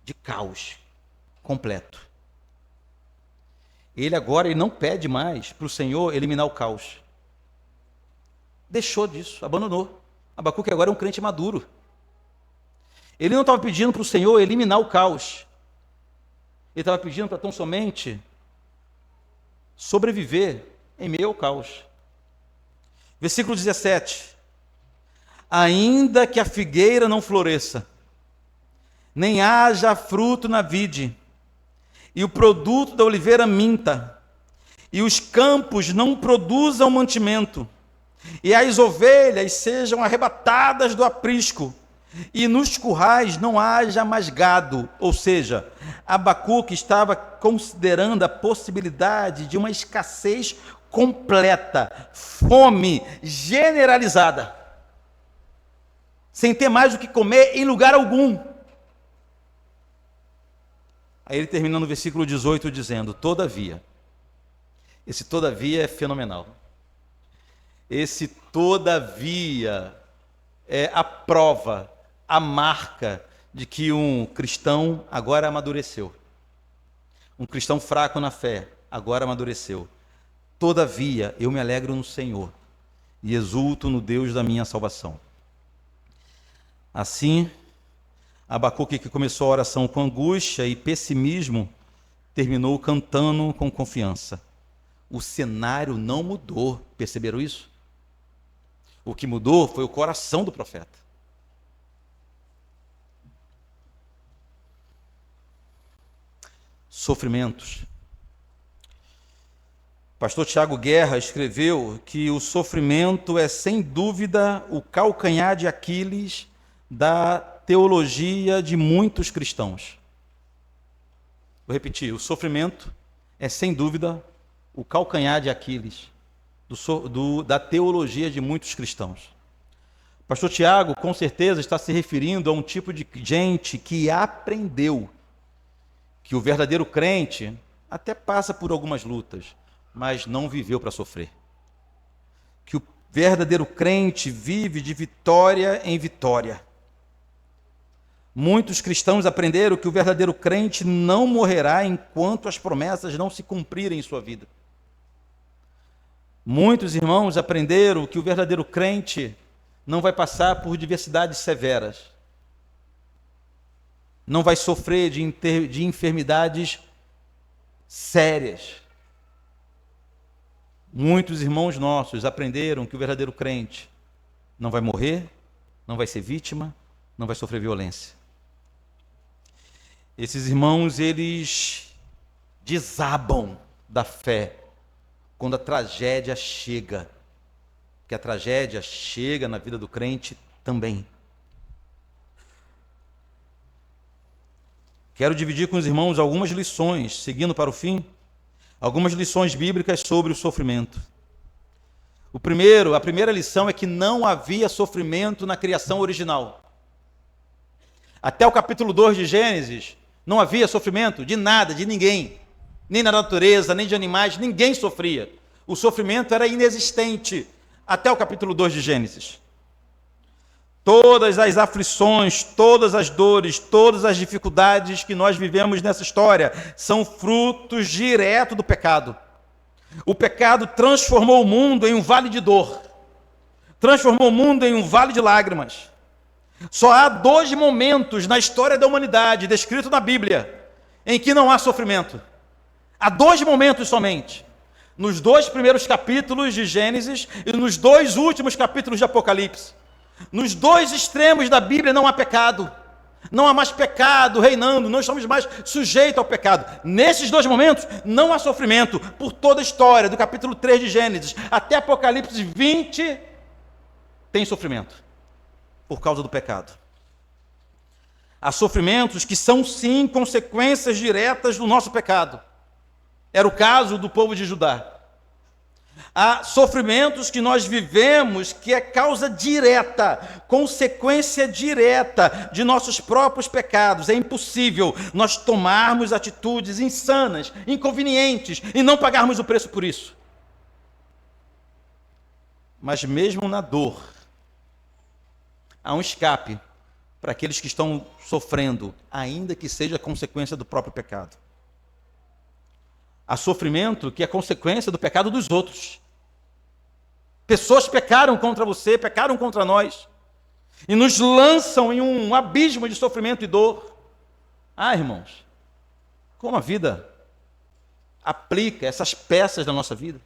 de caos completo. Ele não pede mais para o Senhor eliminar o caos. Deixou disso, abandonou. Abacuque agora é um crente maduro. Ele não estava pedindo para o Senhor eliminar o caos. Ele estava pedindo para tão somente sobreviver em meio ao caos. Versículo 17. Ainda que a figueira não floresça, nem haja fruto na vide, e o produto da oliveira minta, e os campos não produzam mantimento, e as ovelhas sejam arrebatadas do aprisco, e nos currais não haja mais gado. Ou seja, Abacuque estava considerando a possibilidade de uma escassez completa, fome generalizada, sem ter mais o que comer em lugar algum. Aí ele termina no versículo 18 dizendo: todavia. Esse todavia é fenomenal. Esse todavia é a prova, a marca de que um cristão agora amadureceu. Um cristão fraco na fé agora amadureceu. Todavia, eu me alegro no Senhor e exulto no Deus da minha salvação. Assim, Abacuque, que começou a oração com angústia e pessimismo, terminou cantando com confiança. O cenário não mudou, perceberam isso? O que mudou foi o coração do profeta. Sofrimentos. Pastor Tiago Guerra escreveu que o sofrimento é, sem dúvida, o calcanhar de Aquiles da teologia de muitos cristãos. Vou repetir: o sofrimento é, sem dúvida, o calcanhar de Aquiles da teologia de muitos cristãos. Pastor Tiago, com certeza, está se referindo a um tipo de gente que aprendeu que o verdadeiro crente até passa por algumas lutas, mas não viveu para sofrer. Que o verdadeiro crente vive de vitória em vitória. Muitos cristãos aprenderam que o verdadeiro crente não morrerá enquanto as promessas não se cumprirem em sua vida. Muitos irmãos aprenderam que o verdadeiro crente não vai passar por diversidades severas. Não vai sofrer de enfermidades sérias. Muitos irmãos nossos aprenderam que o verdadeiro crente não vai morrer, não vai ser vítima, não vai sofrer violência. Esses irmãos, eles desabam da fé quando a tragédia chega. Porque a tragédia chega na vida do crente também. Quero dividir com os irmãos algumas lições, seguindo para o fim, algumas lições bíblicas sobre o sofrimento. A primeira lição é que não havia sofrimento na criação original. Até o capítulo 2 de Gênesis, não havia sofrimento de nada, de ninguém. Nem na natureza, nem de animais, ninguém sofria. O sofrimento era inexistente até o capítulo 2 de Gênesis. Todas as aflições, todas as dores, todas as dificuldades que nós vivemos nessa história são frutos diretos do pecado. O pecado transformou o mundo em um vale de dor, transformou o mundo em um vale de lágrimas. Só há 2 momentos na história da humanidade, descrito na Bíblia, em que não há sofrimento. Há 2 momentos somente. Nos 2 primeiros capítulos de Gênesis e nos 2 últimos capítulos de Apocalipse. Nos 2 extremos da Bíblia não há pecado. Não há mais pecado reinando, não estamos mais sujeitos ao pecado. Nesses 2 momentos não há sofrimento. Por toda a história, do capítulo 3 de Gênesis até Apocalipse 20, tem sofrimento. Por causa do pecado. Há sofrimentos que são sim consequências diretas do nosso pecado. Era o caso do povo de Judá. Há sofrimentos que nós vivemos que é causa direta, consequência direta de nossos próprios pecados. É impossível nós tomarmos atitudes insanas, inconvenientes e não pagarmos o preço por isso. Mas mesmo na dor, há um escape para aqueles que estão sofrendo, ainda que seja consequência do próprio pecado. Há sofrimento que é consequência do pecado dos outros. Pessoas pecaram contra você, pecaram contra nós, e nos lançam em um abismo de sofrimento e dor. Ah, irmãos, como a vida aplica essas peças da nossa vida.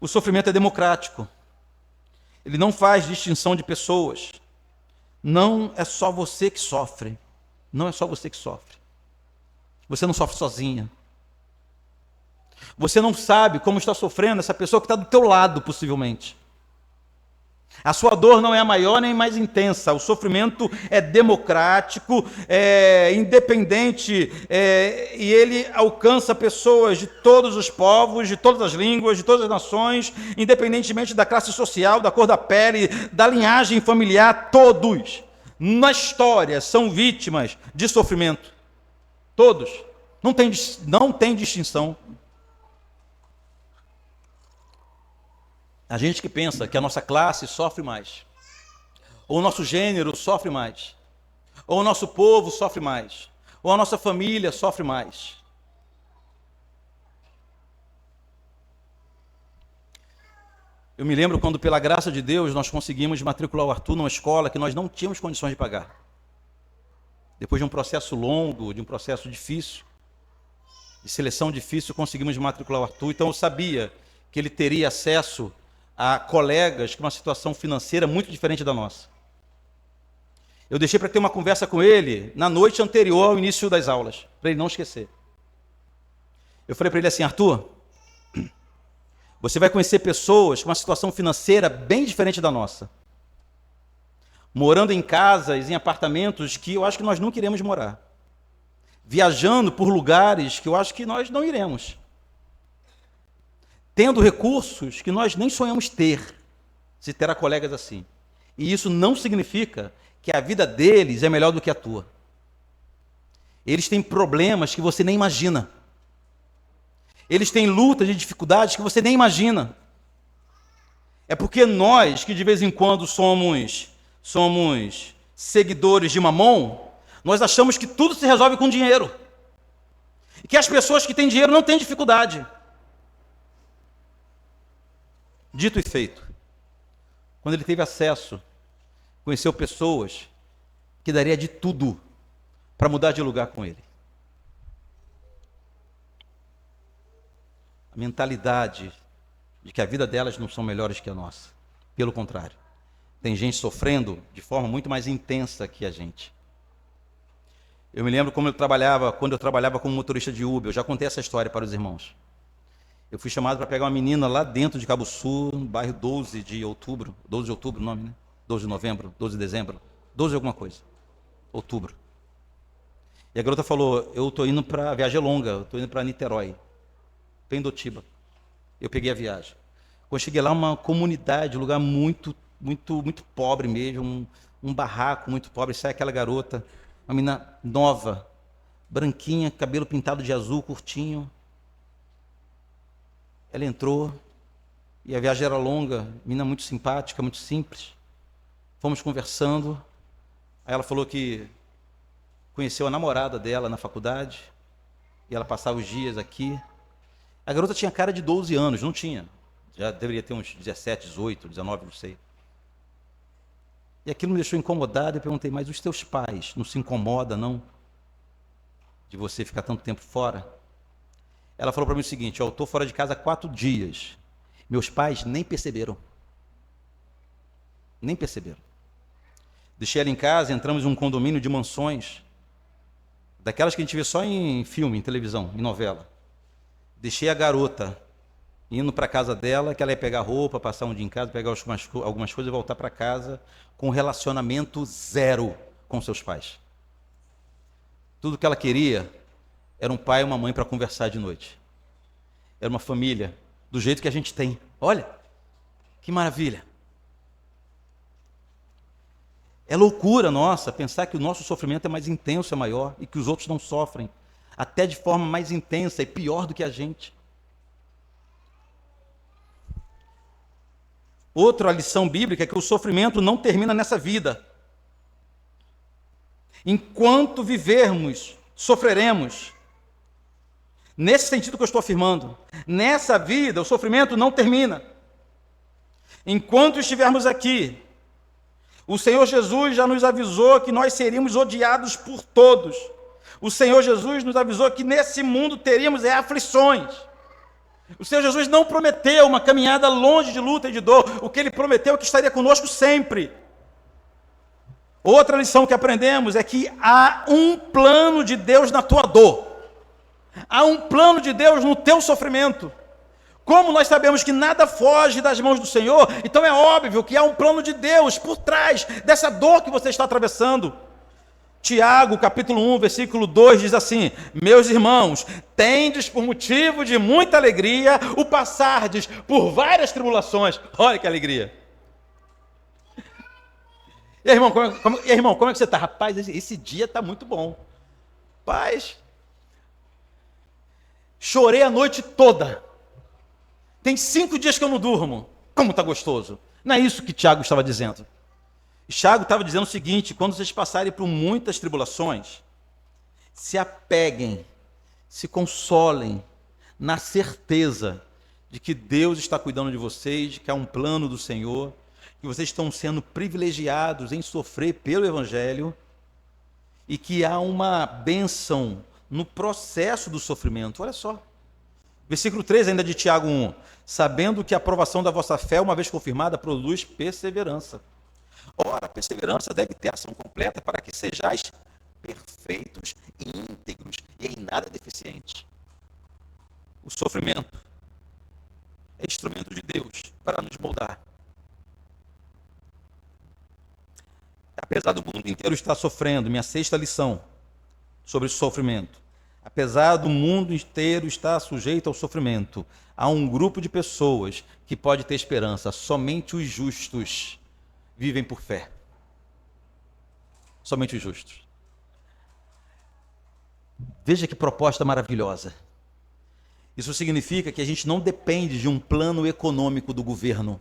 O sofrimento é democrático. Ele não faz distinção de pessoas. Não é só você que sofre. Não é só você que sofre. Você não sofre sozinha. Você não sabe como está sofrendo essa pessoa que está do teu lado, possivelmente. A sua dor não é a maior nem mais intensa. O sofrimento é democrático, é independente, e ele alcança pessoas de todos os povos, de todas as línguas, de todas as nações, independentemente da classe social, da cor da pele, da linhagem familiar. Todos, na história, são vítimas de sofrimento. Todos. Não tem distinção. A gente que pensa que a nossa classe sofre mais, ou o nosso gênero sofre mais, ou o nosso povo sofre mais, ou a nossa família sofre mais. Eu me lembro quando, pela graça de Deus, nós conseguimos matricular o Arthur numa escola que nós não tínhamos condições de pagar. Depois de um processo longo, de um processo difícil, de seleção difícil, conseguimos matricular o Arthur. Então eu sabia que ele teria acesso a colegas com uma situação financeira muito diferente da nossa. Eu deixei para ter uma conversa com ele na noite anterior ao início das aulas, para ele não esquecer. Eu falei para ele assim: Arthur, você vai conhecer pessoas com uma situação financeira bem diferente da nossa, morando em casas, em apartamentos que eu acho que nós nunca iremos morar, viajando por lugares que eu acho que nós não iremos, tendo recursos que nós nem sonhamos ter, se terá colegas assim. E isso não significa que a vida deles é melhor do que a tua. Eles têm problemas que você nem imagina. Eles têm lutas e dificuldades que você nem imagina. É porque nós, que de vez em quando somos seguidores de Mamon, nós achamos que tudo se resolve com dinheiro. E que as pessoas que têm dinheiro não têm dificuldade. Dito e feito, quando ele teve acesso, conheceu pessoas que daria de tudo para mudar de lugar com ele. A mentalidade de que a vida delas não são melhores que a nossa. Pelo contrário, tem gente sofrendo de forma muito mais intensa que a gente. Eu me lembro quando eu trabalhava como motorista de Uber. Eu já contei essa história para os irmãos. Eu fui chamado para pegar uma menina lá dentro de Cabo Sul, no bairro 12 de outubro. 12 de outubro o nome, né? 12 de novembro, 12 de dezembro. 12 de alguma coisa. Outubro. E a garota falou: eu estou indo para viagem longa, eu estou indo para Niterói, Pendotiba. Eu peguei a viagem. Quando cheguei lá, uma comunidade, um lugar muito pobre mesmo, um barraco muito pobre. Sai aquela garota, uma menina nova, branquinha, cabelo pintado de azul, curtinho. Ela entrou, e a viagem era longa, menina muito simpática, muito simples. Fomos conversando, aí ela falou que conheceu a namorada dela na faculdade, e ela passava os dias aqui. A garota tinha cara de 12 anos, não tinha. Já deveria ter uns 17, 18, 19, não sei. E aquilo me deixou incomodado, e perguntei: mas os teus pais não se incomodam, não? De você ficar tanto tempo fora? Ela falou para mim o seguinte: eu estou fora de casa há 4 dias. Meus pais nem perceberam. Nem perceberam. Deixei ela em casa, entramos em um condomínio de mansões, daquelas que a gente vê só em filme, em televisão, em novela. Deixei a garota indo para a casa dela, que ela ia pegar roupa, passar um dia em casa, pegar algumas coisas e voltar para casa, com relacionamento zero com seus pais. Tudo que ela queria era um pai e uma mãe para conversar de noite. Era uma família do jeito que a gente tem. Olha, que maravilha. É loucura nossa pensar que o nosso sofrimento é mais intenso, é maior, e que os outros não sofrem, até de forma mais intensa e pior do que a gente. Outra lição bíblica é que o sofrimento não termina nessa vida. Enquanto vivermos, sofreremos. Nesse sentido que eu estou afirmando. Nessa vida, o sofrimento não termina. Enquanto estivermos aqui, o Senhor Jesus já nos avisou que nós seríamos odiados por todos. O Senhor Jesus nos avisou que nesse mundo teríamos aflições. O Senhor Jesus não prometeu uma caminhada longe de luta e de dor. O que Ele prometeu é que estaria conosco sempre. Outra lição que aprendemos é que há um plano de Deus na tua dor. Há um plano de Deus no teu sofrimento. Como nós sabemos que nada foge das mãos do Senhor, então é óbvio que há um plano de Deus por trás dessa dor que você está atravessando. Tiago, capítulo 1, versículo 2, diz assim: meus irmãos, tendes por motivo de muita alegria o passardes por várias tribulações. Olha que alegria. E aí, irmão, como é que você está? Rapaz, esse dia está muito bom. Paz, chorei a noite toda. Tem 5 dias que eu não durmo. Como está gostoso. Não é isso que Tiago estava dizendo. Tiago estava dizendo o seguinte: quando vocês passarem por muitas tribulações, se apeguem, se consolem na certeza de que Deus está cuidando de vocês, de que há um plano do Senhor, que vocês estão sendo privilegiados em sofrer pelo Evangelho e que há uma bênção no processo do sofrimento. Olha só. Versículo 3 ainda de Tiago 1. Sabendo que a aprovação da vossa fé, uma vez confirmada, produz perseverança. Ora, a perseverança deve ter ação completa para que sejais perfeitos e íntegros e em nada deficientes. O sofrimento é instrumento de Deus para nos moldar. Apesar do mundo inteiro estar sofrendo, minha 6ª lição sobre o sofrimento. Apesar do mundo inteiro estar sujeito ao sofrimento, há um grupo de pessoas que pode ter esperança. Somente os justos vivem por fé. Somente os justos. Veja que proposta maravilhosa. Isso significa que a gente não depende de um plano econômico do governo,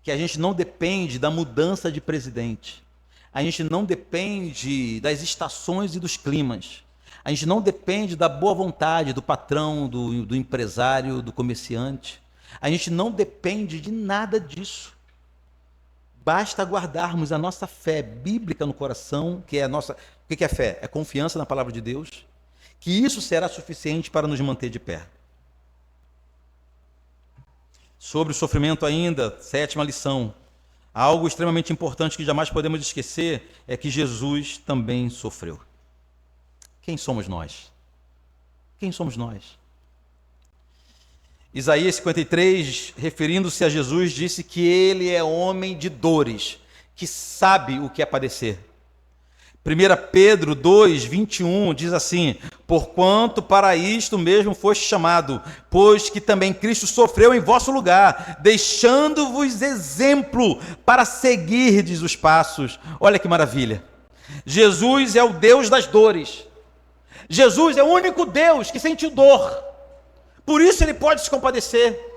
que a gente não depende da mudança de presidente, a gente não depende das estações e dos climas, a gente não depende da boa vontade do patrão, do empresário, do comerciante, a gente não depende de nada disso. Basta guardarmos a nossa fé bíblica no coração, que é a nossa... O que é fé? É confiança na palavra de Deus, que isso será suficiente para nos manter de pé. Sobre o sofrimento ainda, 7ª lição. Algo extremamente importante que jamais podemos esquecer é que Jesus também sofreu. Quem somos nós? Quem somos nós? Isaías 53, referindo-se a Jesus, disse que ele é homem de dores, que sabe o que é padecer. 1 Pedro 2, 21 diz assim: porquanto para isto mesmo foste chamado, pois que também Cristo sofreu em vosso lugar, deixando-vos exemplo para seguirdes os passos. Olha que maravilha. Jesus é o Deus das dores. Jesus é o único Deus que sentiu dor. Por isso ele pode se compadecer.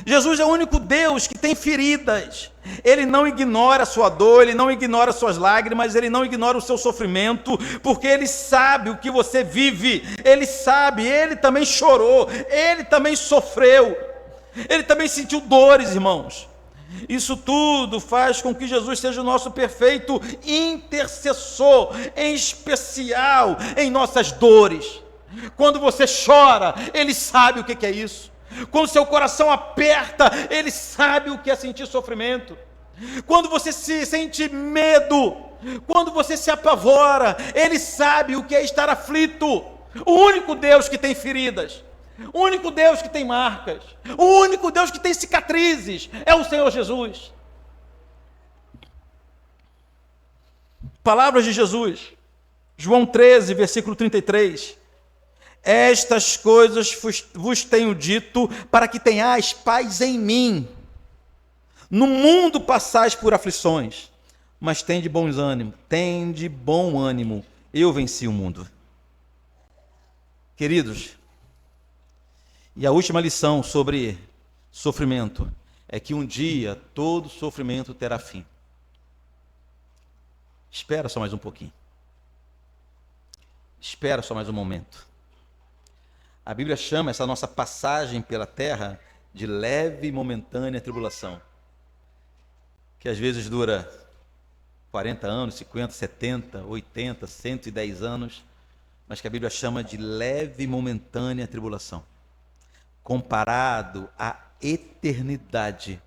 Jesus é o único Deus que tem feridas. Ele não ignora a sua dor, ele não ignora as suas lágrimas, ele não ignora o seu sofrimento, porque ele sabe o que você vive, ele sabe, ele também chorou, ele também sofreu, ele também sentiu dores, irmãos. Isso tudo faz com que Jesus seja o nosso perfeito intercessor, em especial em nossas dores. Quando você chora, ele sabe o que é isso. Quando seu coração aperta, ele sabe o que é sentir sofrimento. Quando você se sente medo, quando você se apavora, ele sabe o que é estar aflito. O único Deus que tem feridas, o único Deus que tem marcas, o único Deus que tem cicatrizes é o Senhor Jesus. Palavras de Jesus, João 13, versículo 33. Estas coisas vos tenho dito para que tenhais paz em mim. No mundo passais por aflições, mas tende bom ânimo, eu venci o mundo. Queridos, e a última lição sobre sofrimento é que um dia todo sofrimento terá fim. Espera só mais um pouquinho. Espera só mais um momento. A Bíblia chama essa nossa passagem pela terra de leve e momentânea tribulação, que às vezes dura 40 anos, 50, 70, 80, 110 anos, mas que a Bíblia chama de leve e momentânea tribulação, comparado à eternidade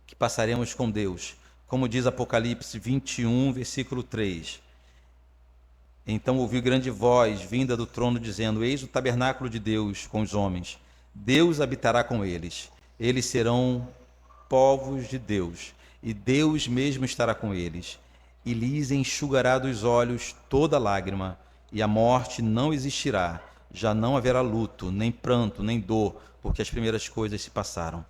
que passaremos com Deus, como diz Apocalipse 21, versículo 3. Então ouvi grande voz vinda do trono dizendo: Eis o tabernáculo de Deus com os homens. Deus habitará com eles. Eles serão povos de Deus, e Deus mesmo estará com eles. E lhes enxugará dos olhos toda lágrima, e a morte não existirá. Já não haverá luto, nem pranto, nem dor, porque as primeiras coisas se passaram.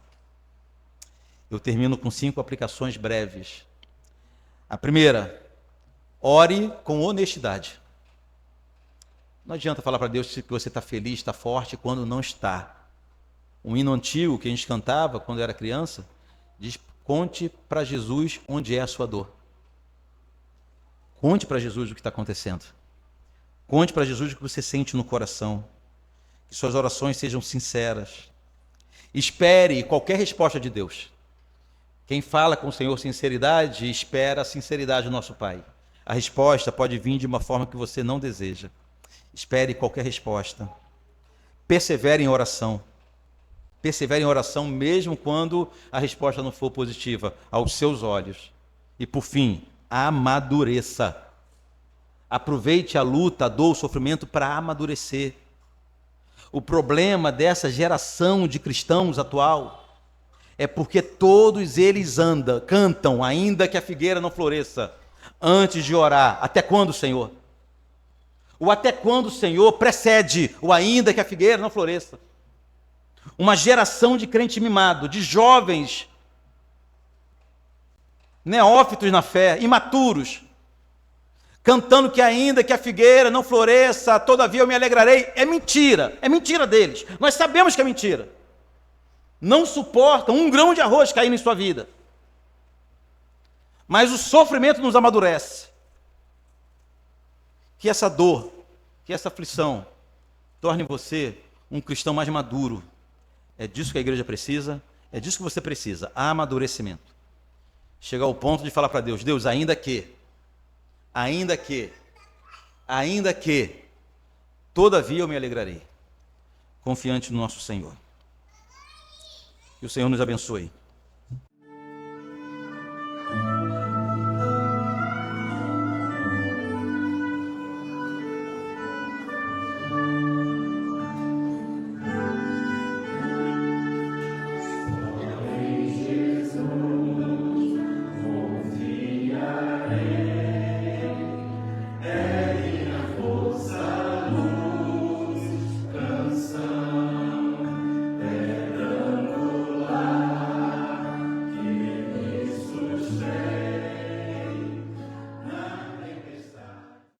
Eu termino com 5 aplicações breves. A primeira: ore com honestidade. Não adianta falar para Deus que você está feliz, está forte, quando não está. Um hino antigo que a gente cantava quando era criança diz: conte para Jesus onde é a sua dor. Conte para Jesus o que está acontecendo. Conte para Jesus o que você sente no coração. Que suas orações sejam sinceras. Espere qualquer resposta de Deus. Quem fala com o Senhor sinceridade, espera a sinceridade do nosso Pai. A resposta pode vir de uma forma que você não deseja. Espere qualquer resposta. Persevere em oração. Persevere em oração mesmo quando a resposta não for positiva aos seus olhos. E por fim, amadureça. Aproveite a luta, a dor, o sofrimento para amadurecer. O problema dessa geração de cristãos atual é porque todos eles cantam, ainda que a figueira não floresça, antes de orar. Até quando, Senhor? O até quando, Senhor, precede o ainda que a figueira não floresça. Uma geração de crente mimado, de jovens neófitos na fé, imaturos, cantando que ainda que a figueira não floresça, todavia eu me alegrarei. É mentira deles. Nós sabemos que é mentira. Não suportam um grão de arroz caindo em sua vida. Mas o sofrimento nos amadurece. Que essa dor, que essa aflição torne você um cristão mais maduro. É disso que a igreja precisa, é disso que você precisa, amadurecimento. Chegar ao ponto de falar para Deus: Deus, ainda que, todavia eu me alegrarei, confiante no nosso Senhor. Que o Senhor nos abençoe. Jesus, confia em